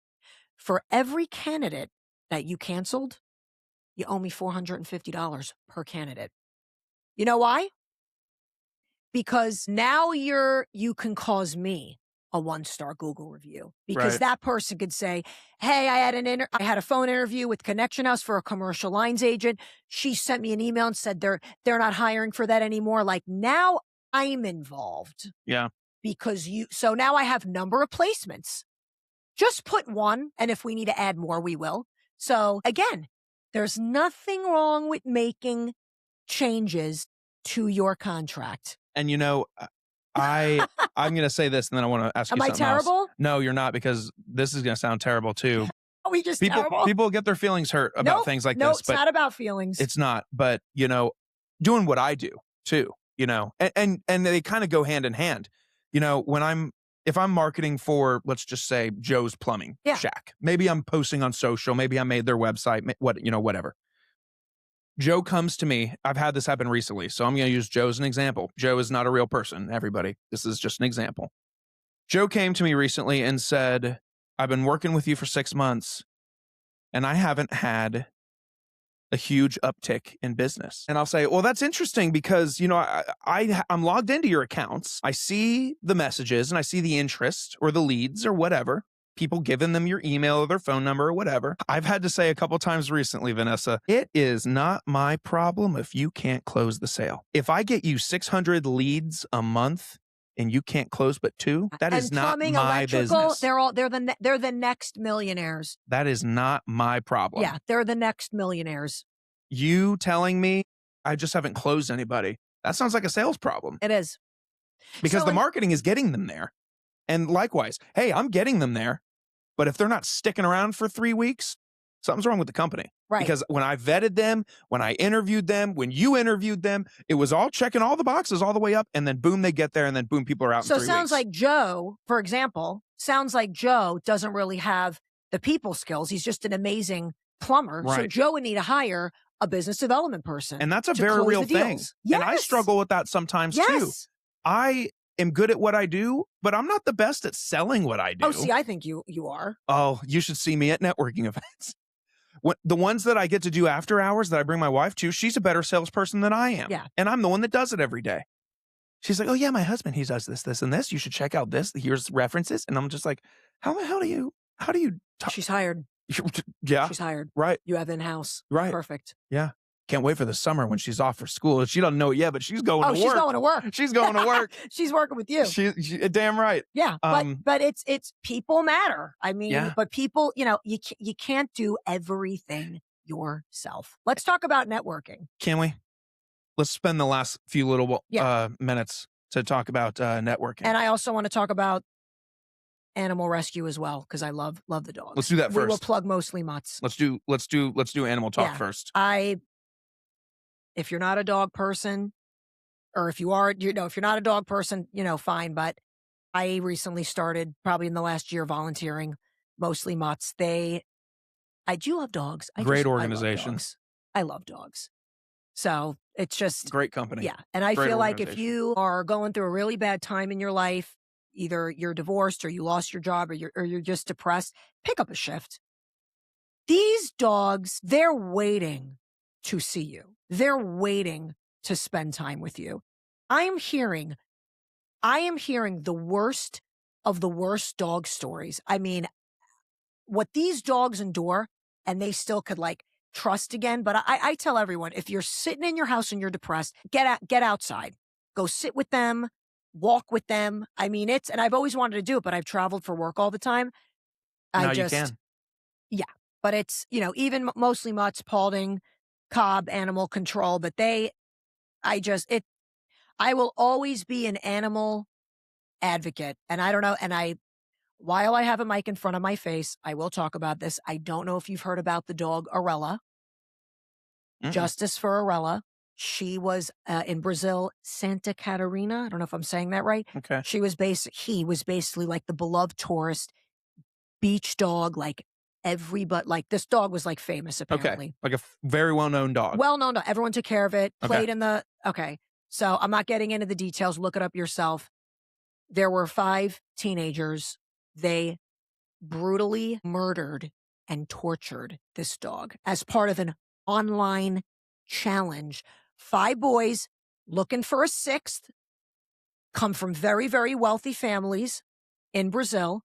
For every candidate that you canceled, you owe me $450 per candidate. You know why? Because now you can cause me a 1-star Google review because Right. that person could say, "Hey, I had a phone interview with Connection House for a commercial lines agent. She sent me an email and said they're not hiring for that anymore." Like now I'm involved Yeah. because so now I have number of placements. Just put one, and if we need to add more, we will. So again, there's nothing wrong with making changes to your contract. And I'm going to say this, and then I want to ask you Am I something else. terrible? No, you're not, because this is going to sound terrible too. Are we just People terrible? people get their feelings hurt about Nope, things like nope, this, it's but not about feelings. it's not. But doing what I do too, and they kind of go hand in hand. If I'm marketing for, let's just say, Joe's Plumbing Yeah. Shack, maybe I'm posting on social, maybe I made their website, whatever. Joe comes to me. I've had this happen recently, so I'm going to use Joe as an example. Joe is not a real person, everybody. This is just an example. Joe came to me recently and said, "I've been working with you for 6 months, and I haven't had a huge uptick in business." And I'll say, "Well, that's interesting because, I'm logged into your accounts. I see the messages and I see the interest or the leads or whatever, people giving them your email or their phone number or whatever." I've had to say a couple times recently, Vanessa, it is not my problem if you can't close the sale. If I get you 600 leads a month and you can't close but 2, that is not plumbing, my electrical, business. they're the next millionaires. That is not my problem. Yeah, they're the next millionaires. You telling me I just haven't closed anybody, that sounds like a sales problem, It is. because So the in- marketing is getting them there. And likewise, hey, I'm getting them there, but if they're not sticking around for 3 weeks, something's wrong with the company. Right. Because when I vetted them, when I interviewed them, when you interviewed them, it was all checking all the boxes all the way up, and then boom, they get there, and then boom, people are out in 3 So weeks. sounds like Joe, for example, doesn't really have the people skills. He's just an amazing plumber. So Right. Joe would need to hire a business development person. And that's a to very close real the thing. deals. And I Yes. struggle with that sometimes too. Yes. I am good at what I do, but I'm not the best at selling what I do. Oh, see, I think you are. Oh, you should see me at networking events. The ones that I get to do after hours that I bring my wife to, she's a better salesperson than I am. Yeah. And I'm the one that does it every day. She's like, "Oh yeah, my husband, he does this, this, and this. You should check out this. Here's references." And I'm just like, how the hell do you talk? She's hired. Yeah. She's hired. Right. You have in-house. Right. Perfect. Yeah. Can't wait for the summer when she's off for school. She doesn't know it yet, but she's going to work. She's going to work. She's going to work. She's working with you. She damn right. Yeah, but it's people matter. I mean, Yeah. but people, you can't do everything yourself. Let's talk about networking. Can we? Let's spend the last few little minutes to talk about networking. And I also want to talk about animal rescue as well, because I love the dogs. Let's do that We will first. plug mostly mutts. Let's do animal talk first. If you're not a dog person, or if you are, if you're not a dog person, fine. But I recently started, probably in the last year, volunteering mostly mutts. I do love dogs. Great organization. I love dogs. So it's just Great company. yeah. And I Great feel like if organization. you are going through a really bad time in your life, either you're divorced or you lost your job or you're just depressed, pick up a shift. These dogs, they're waiting to see you. They're waiting to spend time with you. I am hearing the worst of the worst dog stories. I mean, what these dogs endure, and they still could trust again. But I tell everyone, if you're sitting in your house and you're depressed, get outside, go sit with them, walk with them. I mean, and I've always wanted to do it, but I've traveled for work all the time. You can. Yeah. But it's, even mostly mutts, Paulding, Cobb, animal control, but I will always be an animal advocate. And I don't know. And while I have a mic in front of my face, I will talk about this. I don't know if you've heard about the dog Arella. Mm-mm. Justice for Arella. She was in Brazil, Santa Catarina. I don't know if I'm saying that right. Okay. He was basically like the beloved tourist beach dog, this dog was famous apparently. Okay. Like a very well-known dog. Well-known dog. Everyone took care of it. Okay. Played in okay. So I'm not getting into the details. Look it up yourself. There were 5 teenagers. They brutally murdered and tortured this dog as part of an online challenge. 5 boys looking for a 6th, come from very, very wealthy families in Brazil.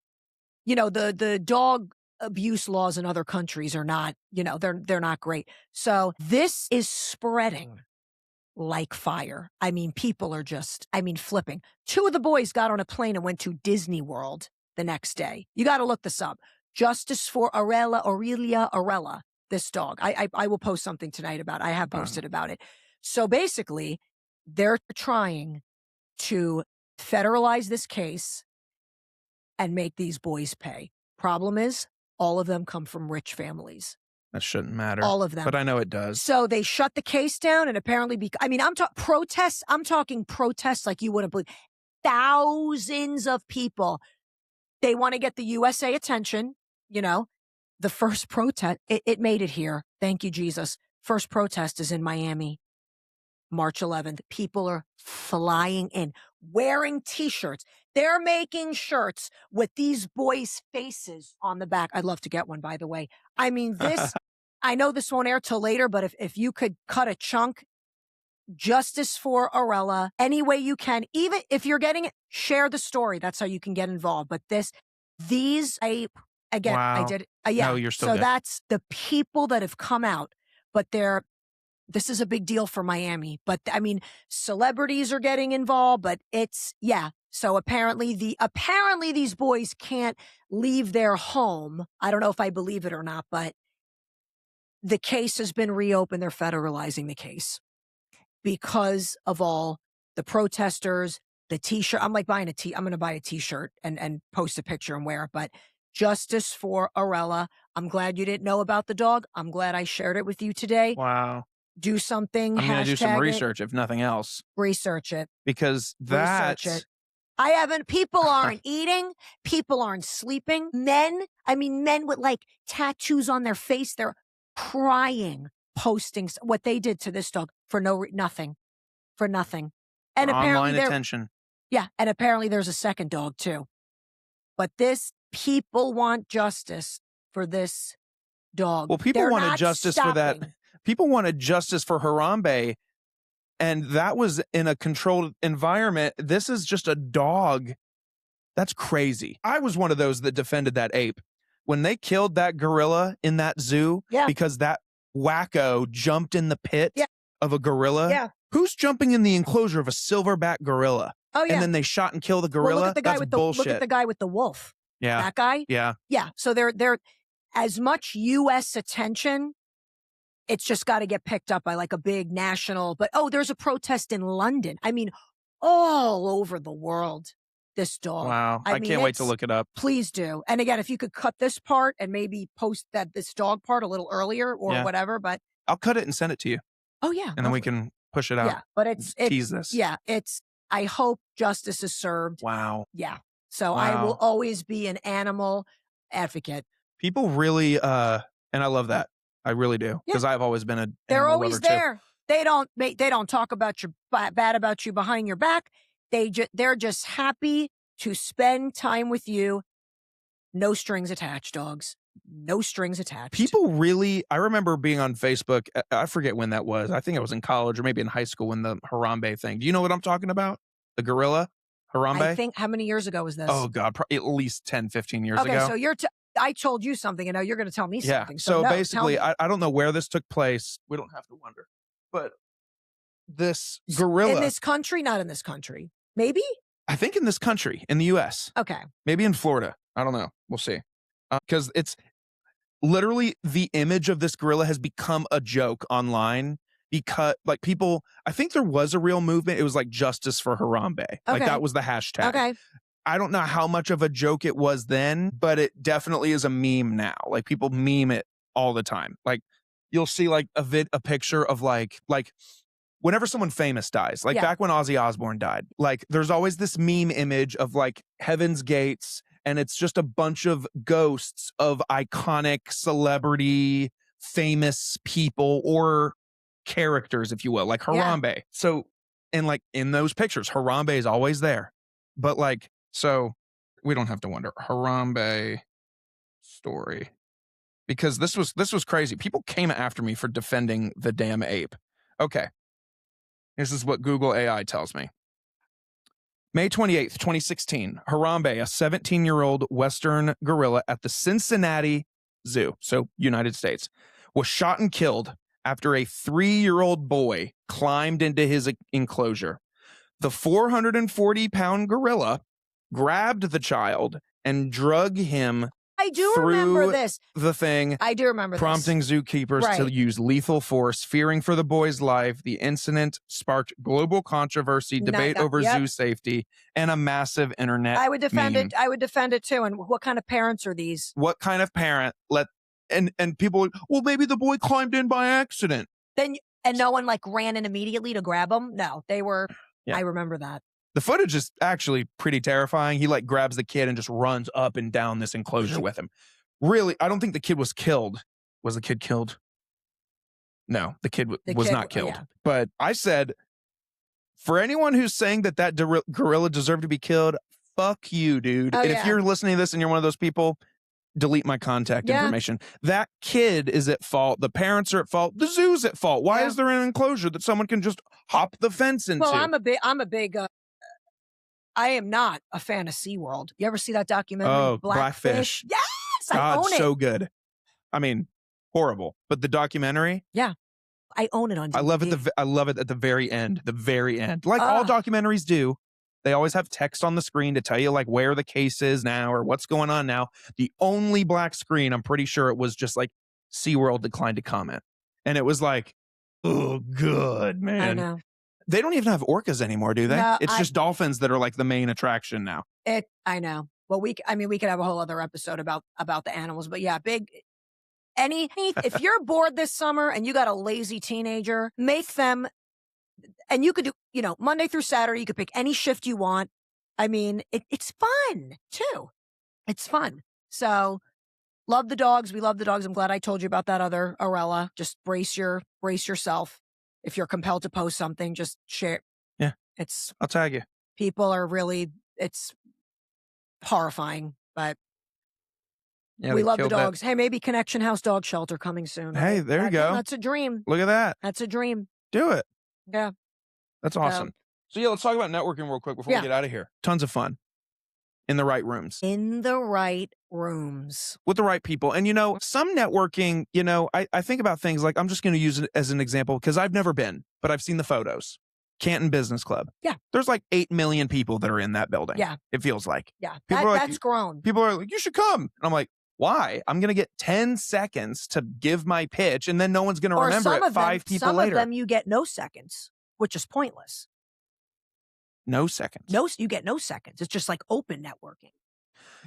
You know, the dog abuse laws in other countries are not, they're not great. So this is spreading like fire. I mean, people are just, flipping. 2 of the boys got on a plane and went to Disney World the next day. You got to look this up. Justice for Aurelia Arella, this dog. I will post something tonight about it. I have posted about it. So basically, they're trying to federalize this case and make these boys pay. Problem is, all of them come from rich families. That shouldn't matter. All of them. But I know it does. So they shut the case down and apparently, protests. I'm talking protests like you wouldn't believe. Thousands of people. They want to get the USA attention, The first protest, it made it here. Thank you, Jesus. First protest is in Miami, March 11th. People are flying in, wearing T-shirts. They're making shirts with these boys' faces on the back. I'd love to get one, by the way. I mean, this, I know this won't air till later, but if you could cut a chunk, justice for Arella, any way you can, even if you're getting it, share the story. That's how you can get involved. But I did. Yeah. No, you're still so good. That's the people that have come out, but this is a big deal for Miami, but celebrities are getting involved, but so apparently these boys can't leave their home. I don't know if I believe it or not, but the case has been reopened. They're federalizing the case because of all the protesters, the T-shirt. I'm like I'm going to buy a T-shirt and post a picture and wear it, but justice for Arella. I'm glad you didn't know about the dog. I'm glad I shared it with you today. Wow. Do something. I'm going to do some research, if nothing else. Research it. Because Research it. People aren't eating. People aren't sleeping. Men with like tattoos on their face, they're crying, posting what they did to this dog for nothing. And online attention. Yeah. And apparently there's a second dog too. But people want justice for this dog. Well, people wanted justice for that. People wanted justice for Harambe, and that was in a controlled environment. This is just a dog. That's crazy. I was one of those that defended that ape. When they killed that gorilla in that zoo because that wacko jumped in the pit of a gorilla. Yeah. Who's jumping in the enclosure of a silverback gorilla? Oh, yeah. And then they shot and killed the gorilla? Well, look at the guy That's bullshit. Look at the guy with the wolf. Yeah. That guy? Yeah. Yeah. So they're as much U.S. attention. It's just got to get picked up by like a big national. But there's a protest in London. All over the world. This dog. Wow. I can't wait to look it up. Please do. And again, if you could cut this part and maybe post this dog part a little earlier or whatever. But I'll cut it and send it to you. Oh yeah. And then we can push it out. Yeah. But it's tease this. Yeah. I hope justice is served. Wow. Yeah. So I will always be an animal advocate. People really, and I love that. I really do, because I've always been an They're animal always lover there. Too. They don't talk about bad about you behind your back. They're just happy to spend time with you. No strings attached, dogs. No strings attached. People really, I remember being on Facebook. I forget when that was. I think I was in college or maybe in high school when the Harambe thing. Do you know what I'm talking about? The gorilla Harambe? I think, how many years ago was this? Oh God, at least 10, 15 years ago. Okay, so I told you something, and now you're going to tell me something. So basically, I don't know where this took place. We don't have to wonder. But this gorilla. In this country? Not in this country. Maybe? I think in this country, in the U.S. Okay. Maybe in Florida. I don't know. We'll see. Because it's literally the image of this gorilla has become a joke online because like people, I think there was a real movement. It was like justice for Harambe. Like that was the hashtag. Okay. I don't know how much of a joke it was then, but it definitely is a meme now. Like people meme it all the time. Like you'll see like a picture of like whenever someone famous dies, like back when Ozzy Osbourne died, like there's always this meme image of like Heaven's Gates, and it's just a bunch of ghosts of iconic celebrity, famous people or characters, if you will, like Harambe. So, and like in those pictures, Harambe is always there. But like, so we don't have to wonder. Harambe story. Because this was crazy. People came after me for defending the damn ape. Okay. This is what Google AI tells me. May 28th, 2016, Harambe, a 17-year-old Western gorilla at the Cincinnati Zoo, so United States, was shot and killed after a 3-year-old boy climbed into his enclosure. The 440-pound gorilla grabbed the child and drug him I do remember through this. the thing, I do remember prompting this. zookeepers to Right. use lethal force. Fearing for the boy's life, the incident sparked global controversy, debate over Yep. zoo safety, and a massive internet I would defend meme. it. I would defend it too. And what kind of parents are these? What kind of parent let and people? Well, maybe the boy climbed in by accident. Then and no one like ran in immediately to grab them. No, they were. Yeah. I remember that. The footage is actually pretty terrifying. He like grabs the kid and just runs up and down this enclosure with him. Really, I don't think the kid was killed. Was the kid killed? No, the kid was not killed. Yeah. But I said, for anyone who's saying that gorilla deserved to be killed, fuck you, dude. Oh, and yeah. if you're listening to this and you're one of those people, delete my contact information. That kid is at fault. The parents are at fault. The zoo's at fault. Why is there an enclosure that someone can just hop the fence into? Well, I'm a big. I am not a fan of SeaWorld. You ever see that documentary? Oh, Blackfish. Yes, I God, own it. so good. I mean, horrible. But the documentary, yeah, I own it on DVD. I love it at the very end. The very end, like all documentaries do. They always have text on the screen to tell you like where the case is now or what's going on now. The only black screen, I'm pretty sure it was just like SeaWorld declined to comment, and it was like, oh, good man. I know. They don't even have orcas anymore, do they? No, it's just dolphins that are like the main attraction now. I know. Well, we could have a whole other episode about the animals, but yeah, if you're bored this summer and you got a lazy teenager, make them, and you could do, Monday through Saturday, you could pick any shift you want. I mean, it's fun too. It's fun. So love the dogs. We love the dogs. I'm glad I told you about that other Arella. Just brace yourself. If you're compelled to post something, just share. Yeah. I'll tag you. People are really, it's horrifying, but yeah, we love the dogs. Hey, maybe Connection House Dog Shelter coming soon. Hey, there you go. That's a dream. Look at that. That's a dream. Do it. Yeah. That's awesome. So yeah, let's talk about networking real quick before we get out of here. Tons of fun. In the right rooms. In the right rooms. With the right people. And some networking, I think about things like, I'm just going to use it as an example because I've never been, but I've seen the photos. Canton Business Club. Yeah. There's like 8 million people that are in that building. Yeah. It feels like. Yeah. That's grown. People are like, you should come. And I'm like, why? I'm going to get 10 seconds to give my pitch and then no one's going to remember it 5 people later. Some of them you get no seconds, which is pointless. No seconds. You get no seconds. It's just like open networking.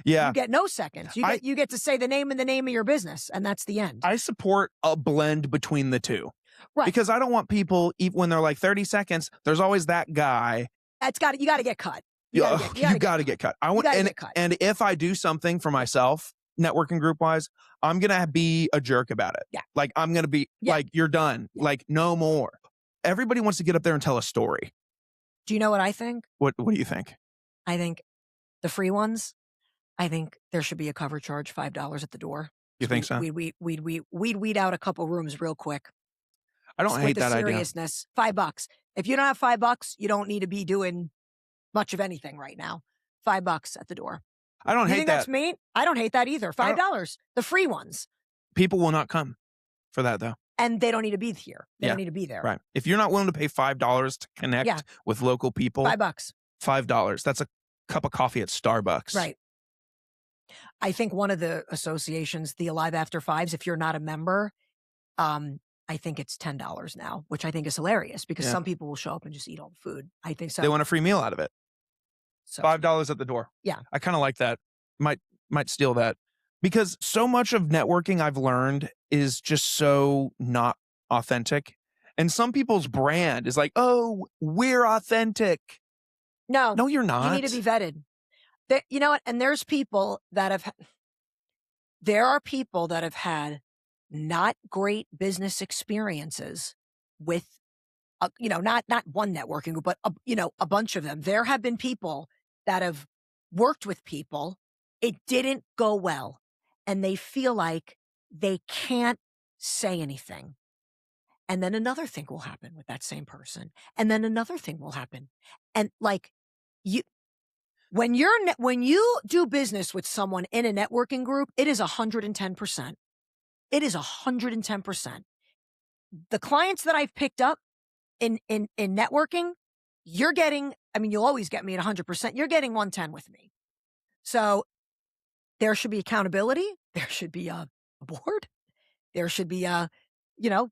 Yeah. You get no seconds. You get to say the name of your business, and that's the end. I support a blend between the two. Right. Because I don't want people, even when they're like 30 seconds, there's always that guy. You got to get cut. You got to get cut. And if I do something for myself, networking group wise, I'm going to be a jerk about it. Yeah. Like I'm going to be like, you're done. Yeah. Like no more. Everybody wants to get up there and tell a story. Do you know what I think? What do you think? I think the free ones, I think there should be a cover charge, $5 at the door. You think so? We'd weed out a couple rooms real quick. I don't hate that idea. Seriousness, $5. If you don't have $5, you don't need to be doing much of anything right now. $5 at the door. I don't hate that. That's mean? I don't hate that either. $5, the free ones. People will not come for that though. And they don't need to be here. They don't need to be there. Right. If you're not willing to pay $5 to connect with local people, $5. $5. That's a cup of coffee at Starbucks. Right. I think one of the associations, the Alive After Fives, if you're not a member, I think it's $10 now, which I think is hilarious because some people will show up and just eat all the food. I think so. They want a free meal out of it. So, $5 at the door. Yeah. I kind of like that. Might steal that. Because so much of networking I've learned is just so not authentic. And some people's brand is like, oh, we're authentic. No, you're not. You need to be vetted. You know what? And there are people that have had not great business experiences with, not one networking group, but, a bunch of them. There have been people that have worked with people, it didn't go well, and they feel like they can't say anything. And then another thing will happen with that same person, and then another thing will happen. And, like, you when you do business with someone in a networking group, it is 110%. It is 110%. The clients that I've picked up in networking, you're getting, I mean, you'll always get me at 100%. You're getting 110 with me. So there should be accountability. There should be a board. There should be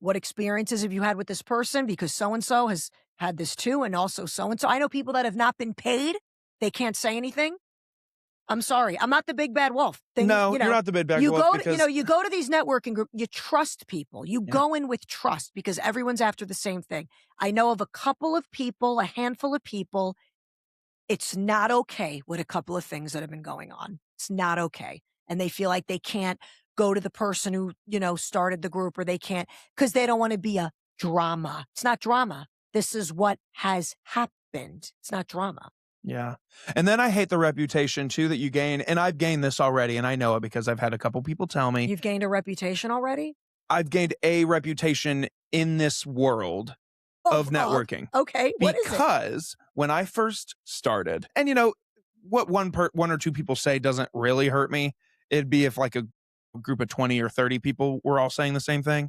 what experiences have you had with this person? Because so and so has had this too, and also so and so. I know people that have not been paid. They can't say anything. I'm sorry. I'm not the big bad wolf. No, you're not the big bad You wolf go because to, you go to these networking groups, you trust people. You Yeah. go in with trust because everyone's after the same thing. I know of a couple of people, a handful of people. It's not okay with a couple of things that have been going on. It's not okay. And they feel like they can't go to the person who, started the group, or they can't because they don't want to be a drama. It's not drama. This is what has happened. It's not drama. Yeah. And then I hate the reputation too that you gain. And I've gained this already, and I know it because I've had a couple people tell me. You've gained a reputation already? I've gained a reputation in this world of networking. Okay. What is it? Because when I first started, and what one or two people say doesn't really hurt me. It'd be if like a group of 20 or 30 people were all saying the same thing.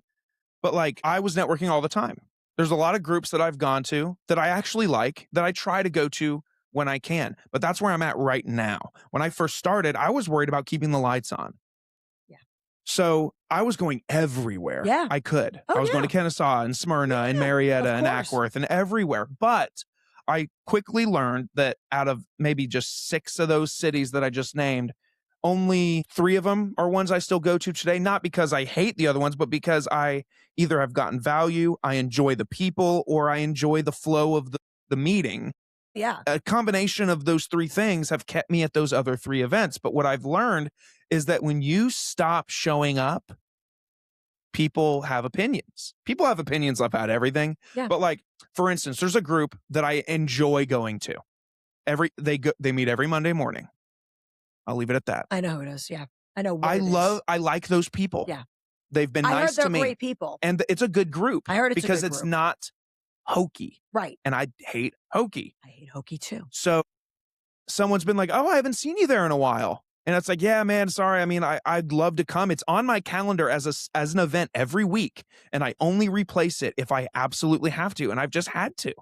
But like I was networking all the time. There's a lot of groups that I've gone to that I actually like, that I try to go to when I can. But that's where I'm at right now. When I first started, I was worried about keeping the lights on. Yeah. So I was going everywhere I could. Oh, I was going to Kennesaw and Smyrna and Marietta and Ackworth and everywhere. But I quickly learned that out of maybe just 6 of those cities that I just named, only 3 of them are ones I still go to today, not because I hate the other ones, but because I either have gotten value, I enjoy the people, or I enjoy the flow of the meeting. Yeah. A combination of those 3 things have kept me at those other 3 events. But what I've learned is that when you stop showing up, people have opinions. People have opinions about everything. Yeah. But like, for instance, there's a group that I enjoy going to. They meet every Monday morning. I'll leave it at that. I know who it is. Yeah. I know what I like those people. Yeah. They've been I heard nice to they're me. great people. And it's a good group. I heard it's because a good it's group. not hokey. Right. And I hate hokey. I hate hokey too. So someone's been like, "Oh, I haven't seen you there in a while." And it's like, "Yeah, man, sorry. I mean, I'd love to come. It's on my calendar as an event every week, and I only replace it if I absolutely have to, and I've just had to."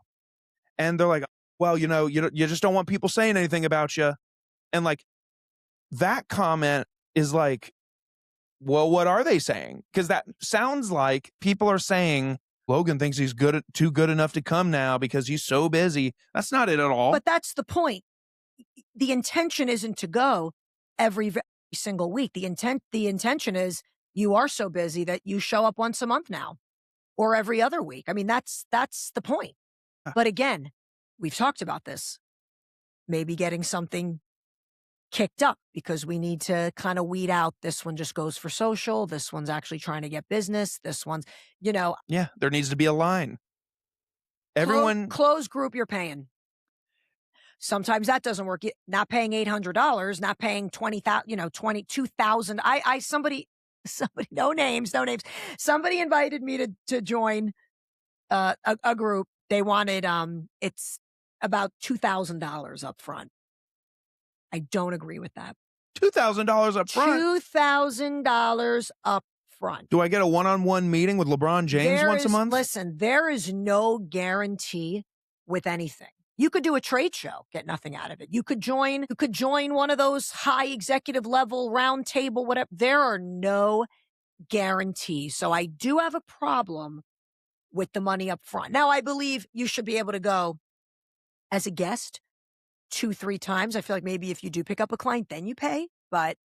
And they're like, "Well, you just don't want people saying anything about you." And like that comment is like, well, what are they saying? Because that sounds like people are saying Logan thinks he's too good enough to come now because he's so busy. That's not it at all. But that's the point. The intention isn't to go every single week. The intention is you are so busy that you show up once a month now, or every other week. I mean, that's the point. But again, we've talked about this. Maybe getting something kicked up because we need to kind of weed out. This one just goes for social. This one's actually trying to get business. This one's, Yeah, there needs to be a line. Everyone close group you're paying. Sometimes that doesn't work. Not paying $800, not paying $22,000. Somebody, no names. Somebody invited me to join a group. They wanted it's about $2,000 up front. I don't agree with that. $2,000 up front. $2,000 up front. Do I get a one-on-one meeting with LeBron James once a month? Listen, there is no guarantee with anything. You could do a trade show, get nothing out of it. You could join one of those high executive level round table, whatever. There are no guarantees. So I do have a problem with the money up front. Now, I believe you should be able to go as a guest 2-3 times. I feel like maybe if you do pick up a client, then you pay. But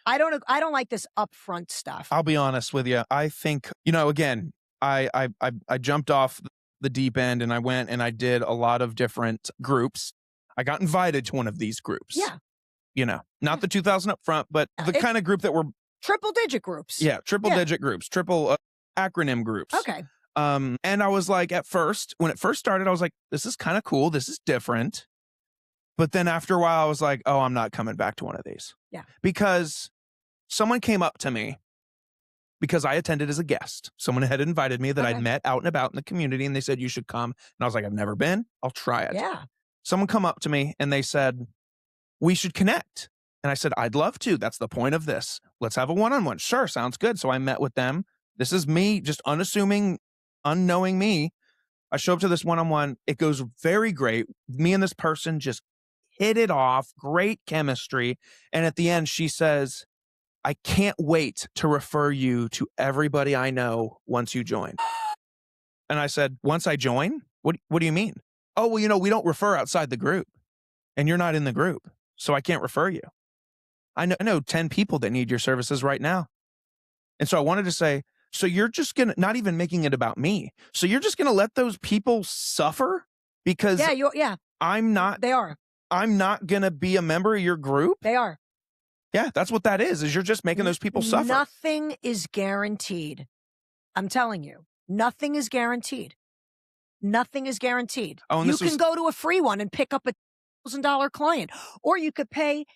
I don't like this upfront stuff. I'll be honest with you. I think, again, I jumped off the deep end and I went and I did a lot of different groups. I got invited to one of these groups. Yeah. Not the 2,000 up front, but the kind of group that were triple digit groups. Yeah, triple digit groups, triple acronym groups. Okay. And I was like, at first, when it first started, I was like, this is kind of cool. This is different. But then after a while, I was like, oh, I'm not coming back to one of these. Yeah. Because someone came up to me because I attended as a guest. Someone had invited me that I'd Okay. met out and about in the community, and they said, you should come. And I was like, I've never been. I'll try it. Yeah. Someone come up to me and they said, we should connect. And I said, I'd love to. That's the point of this. Let's have a one-on-one. Sure, sounds good. So I met with them. This is me, just unassuming, unknowing me. I show up to this one-on-one. It goes very great. Me and this person just hit it off. Great chemistry. And at the end, she says, I can't wait to refer you to everybody I know once you join. And I said, once I join? What do you mean? Oh, well, we don't refer outside the group. And you're not in the group. So I can't refer you. I know 10 people that need your services right now. And so I wanted to say, so you're just going to, not even making it about me. So you're just going to let those people suffer because I'm not going to be a member of your group? They are. Yeah, that's what that is you're just making those people suffer. Nothing is guaranteed. I'm telling you, nothing is guaranteed. Nothing is guaranteed. Oh, and you can go to a free one and pick up a $1,000 client, or you could pay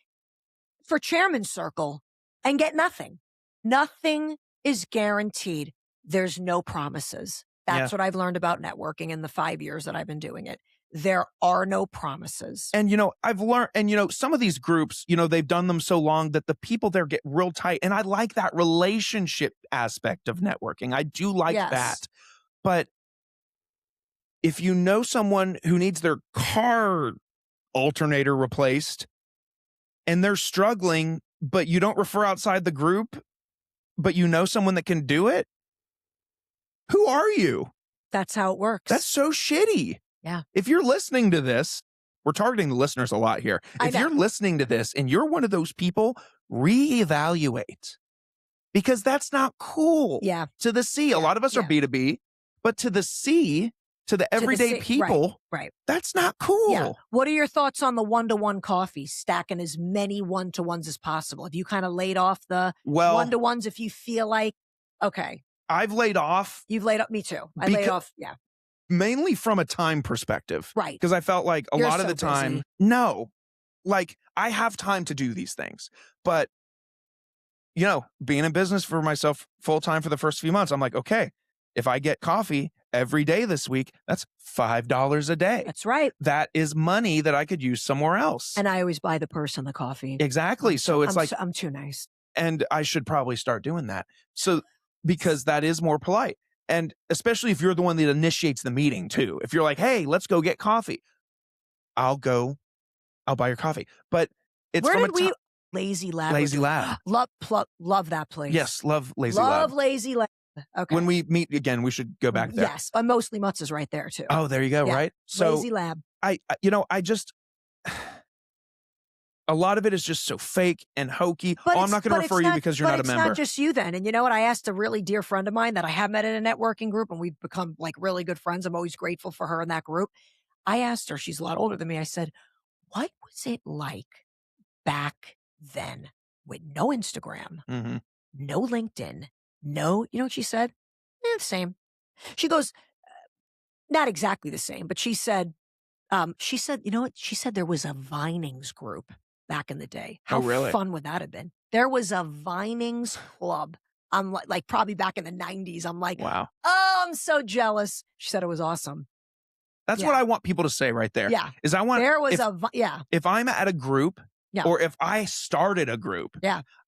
for Chairman's Circle and get nothing. Nothing is guaranteed. There's no promises. That's what I've learned about networking in the 5 years that I've been doing it. There are no promises. And, I've learned, and, some of these groups, they've done them so long that the people there get real tight. And I like that relationship aspect of networking. I do like that. But if you know someone who needs their car alternator replaced and they're struggling, but you don't refer outside the group, but you know someone that can do it, who are you? That's how it works. That's so shitty. Yeah. If you're listening to this, we're targeting the listeners a lot here. If you're listening to this and you're one of those people, reevaluate, because that's not cool. Yeah. To the C, a lot of us are B2B, but to the C, to the everyday people, right. That's not cool. Yeah. What are your thoughts on the one-to-one coffee, stacking as many one-to-ones as possible? Have you kind of laid off the one-to-ones if you feel like, okay. I've laid off. You've laid off, me too. I laid off, yeah. Mainly from a time perspective. Right. Because I felt like You're lot of so the time, busy. no, like I have time to do these things. But, being in business for myself full time for the first few months, I'm like, okay, if I get coffee every day this week, that's $5 a day. That's right. That is money that I could use somewhere else. And I always buy the person the coffee. Exactly. So it's I'm too nice. And I should probably start doing that. So, because that is more polite. And especially if you're the one that initiates the meeting too. If you're like, hey, let's go get coffee. I'll buy your coffee. But it's Where did we Lazy Lab. Lazy Lab. Love that place. Yes, love Lazy Lab. Love Lazy Lab. Okay. When we meet again, we should go back there. Yes. Mostly Mutz is right there too. Oh, there you go, right? So Lazy Lab. I just a lot of it is just so fake and hokey. I'm not going to refer you because you're not a member. It's not just you then. And you know what? I asked a really dear friend of mine that I have met in a networking group and we've become like really good friends. I'm always grateful for her in that group. I asked her, she's a lot older than me. I said, what was it like back then with no Instagram, no LinkedIn, no, you know what she said? The same. She goes, not exactly the same, but she said, you know what? She said there was a Vinings group back in the day. How fun would that have been? There was a Vinings club. I'm like probably back in the 90s. I'm like, wow. Oh, I'm so jealous. She said it was awesome. That's what I want people to say right there. Yeah. Is I want, if I'm at a group or if I started a group,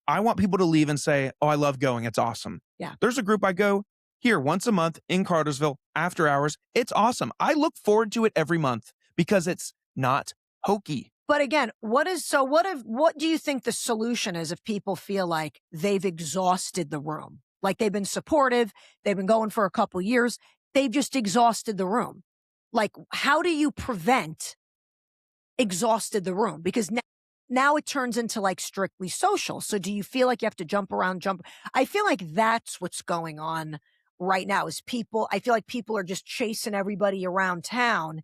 I want people to leave and say, oh, I love going. It's awesome. Yeah. There's a group I go here once a month in Cartersville after hours. It's awesome. I look forward to it every month because it's not hokey. But again, what do you think the solution is if people feel like they've exhausted the room? Like they've been supportive, they've been going for a couple years, they've just exhausted the room. Like, how do you prevent exhausted the room? Because now it turns into like strictly social. So do you feel like you have to jump around? I feel like that's what's going on right now is I feel like people are just chasing everybody around town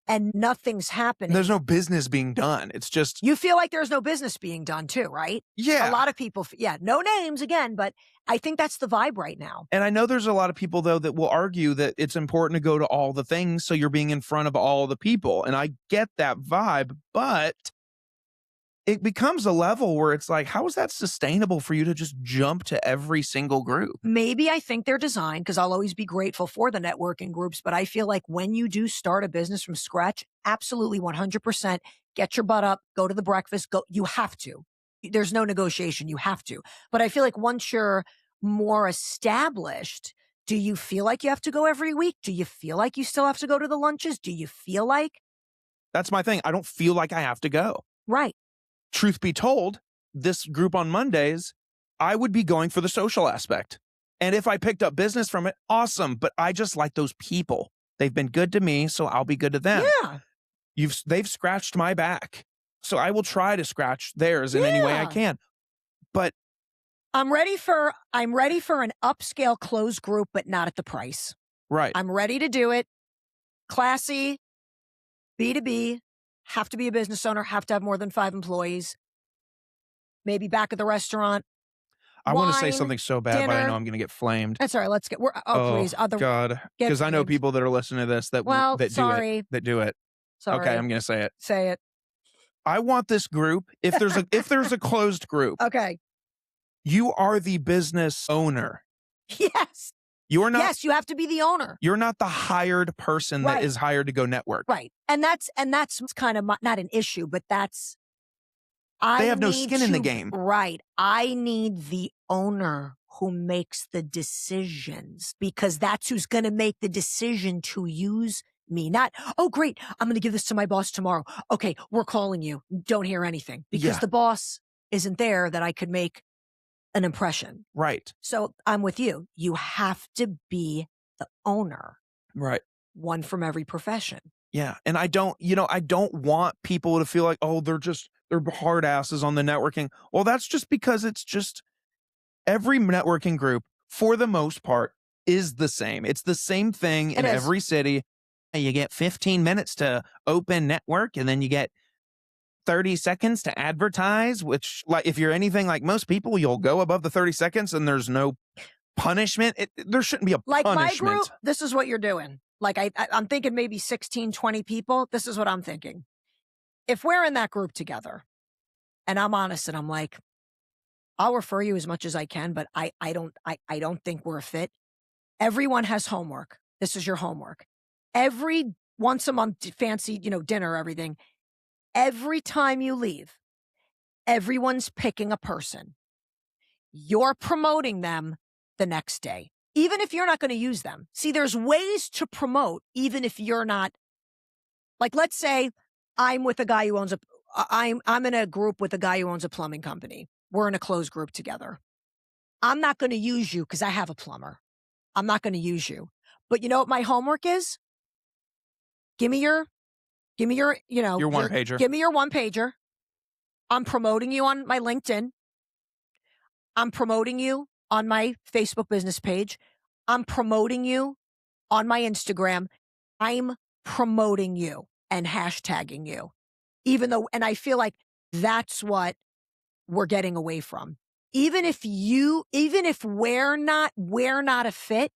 and nothing's happening. There's no business being done. It's just, You feel like there's no business being done too, right? yeah. A lot of people, no names again, but I think that's the vibe right now. And I know there's a lot of people, though, that will argue that it's important to go to all the things so you're being in front of all the people. And I get that vibe, but it becomes a level where it's like, how is that sustainable for you to just jump to every single group? Maybe I think they're designed because I'll always be grateful for the networking groups. But I feel like when you do start a business from scratch, absolutely 100%, get your butt up, go to the breakfast, go. You have to. There's no negotiation. You have to. But I feel like once you're more established, do you feel like you have to go every week? Do you feel like you still have to go to the lunches? Do you feel like? That's my thing. I don't feel like I have to go. Right. Truth be told, this group on Mondays, I would be going for the social aspect. And if I picked up business from it, awesome. But I just like those people. They've been good to me, so I'll be good to them. Yeah. They've scratched my back. So I will try to scratch theirs in any way I can. But I'm ready for an upscale closed group, but not at the price. Right. I'm ready to do it. Classy, B2B, have to be a business owner, have to have more than 5 employees. Maybe back at the restaurant. I want to say wine, something so bad, but I dinner. know I'm going to get flamed. That's all right. Let's get. Please. God. Because I know people that are listening to this that do it. Sorry. Okay, I'm going to say it. Say it. I want this group. If there's a closed group, Okay. you are the business owner. Yes. You're not. Yes, you have to be the owner. You're not the hired person that is hired to go network. Right. And that's kind of not an issue, but that's. They have no skin in the game. Right. I need the owner who makes the decisions because that's who's going to make the decision to use me. Not, oh, great, I'm going to give this to my boss tomorrow. Okay, we're calling you. Don't hear anything because the boss isn't there that I could make an impression. Right. So I'm with you. You have to be the owner. Right. One from every profession. Yeah. And I don't want people to feel like, oh, they're hard asses on the networking. Well, that's just because it's just every networking group, for the most part, is the same. It's the same thing in every city. You get 15 minutes to open network, and then you get 30 seconds to advertise, which, like, if you're anything like most people, you'll go above the 30 seconds and there's no punishment. There shouldn't be a punishment. Like my group, this is what you're doing. Like I'm thinking maybe 16, 20 people. This is what I'm thinking. If we're in that group together and I'm honest and I'm like, I'll refer you as much as I can, but I don't think we're a fit. Everyone has homework. This is your homework. Every once a month, fancy, dinner, everything. Every time you leave, everyone's picking a person. You're promoting them the next day, even if you're not going to use them. See, there's ways to promote, even if you're not. Like, let's say I'm with a guy who owns I'm in a group with a guy who owns a plumbing company. We're in a closed group together. I'm not going to use you because I have a plumber. I'm not going to use you. But you know what my homework is? Give me your your one pager. Give me your one pager. I'm promoting you on my LinkedIn. I'm promoting you on my Facebook business page. I'm promoting you on my Instagram. I'm promoting you and hashtagging you. And I feel like that's what we're getting away from. Even if we're not a fit,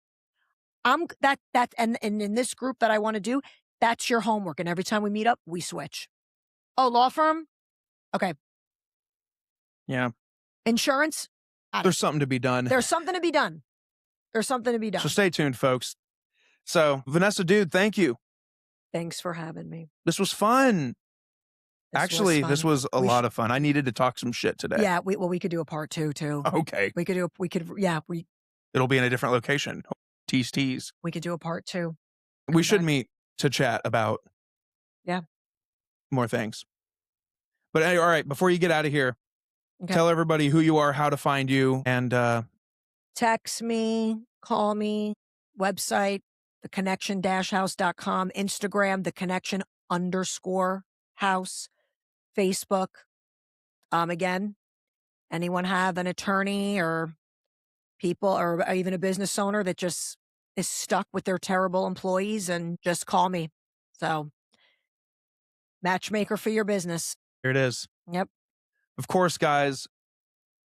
and in this group that I want to do, that's your homework. And every time we meet up, we switch. Oh, law firm? Okay. Yeah. Insurance? There's something to be done. There's something to be done. So stay tuned, folks. So, Vanessa, dude, thank you. Thanks for having me. This was fun. This was a lot of fun. I needed to talk some shit today. Yeah, we could do a part 2 too. Okay. It'll be in a different location. Tease. We could do a part 2. We should meet to chat about more things. But all right, before you get out of here, tell everybody who you are, how to find you, and text me, call me, website, theconnection-house.com, Instagram, theconnection_house, Facebook. Again, anyone have an attorney or people or even a business owner that just is stuck with their terrible employees, and just call me. So Matchmaker for your business. Here it is. Yep. Of course, guys,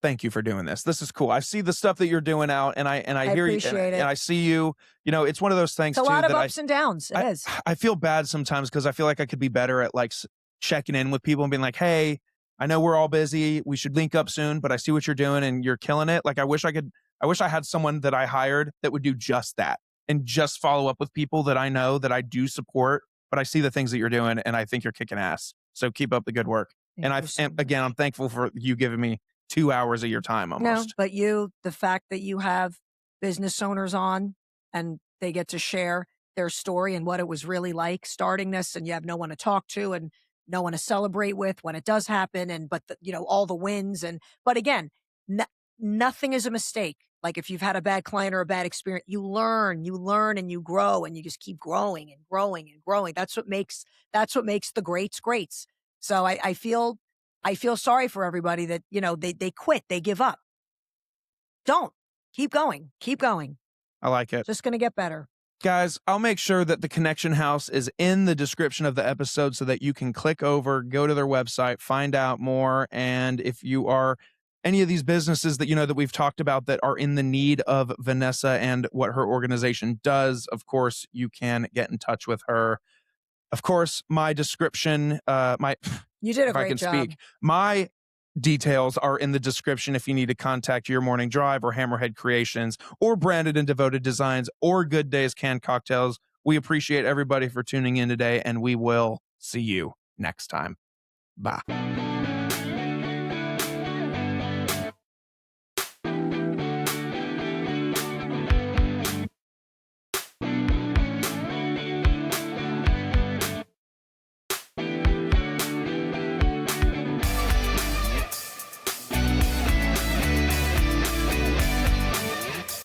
thank you for doing this. This is cool. I see the stuff that you're doing out, and I I hear you, appreciate and it. I see you. You know, it's one of those It's things a too lot of that ups and downs. It I is. I feel bad sometimes because I feel like I could be better at like checking in with people and being like, "Hey, I know we're all busy. We should link up soon, but I see what you're doing and you're killing it." Like I wish I had someone that I hired that would do just that and just follow up with people that I know that I do support, but I see the things that you're doing and I think you're kicking ass. So keep up the good work. Thank And you so again, much. I'm thankful for you giving me 2 hours of your time No, almost. but the fact that you have business owners on and they get to share their story and what it was really like starting this, and you have no one to talk to and no one to celebrate with when it does happen, and but all the wins, and but again, no, nothing is a mistake. Like if you've had a bad client or a bad experience, you learn and you grow and you just keep growing and growing and growing. That's what makes the greats greats. So I feel sorry for everybody that, they quit, they give up. Don't. Keep going. Keep going. I like it. Just going to get better. Guys, I'll make sure that the Connection House is in the description of the episode so that you can click over, go to their website, find out more. And if you are any of these businesses that that we've talked about that are in the need of Vanessa and what her organization does, of course, you can get in touch with her. Of course, my description, my You did a if I great can job. speak, my details are in the description if you need to contact Your Morning Drive or Hammerhead Creations or Branded and Devoted Designs or Good Days Canned Cocktails. We appreciate everybody for tuning in today, and we will see you next time. Bye.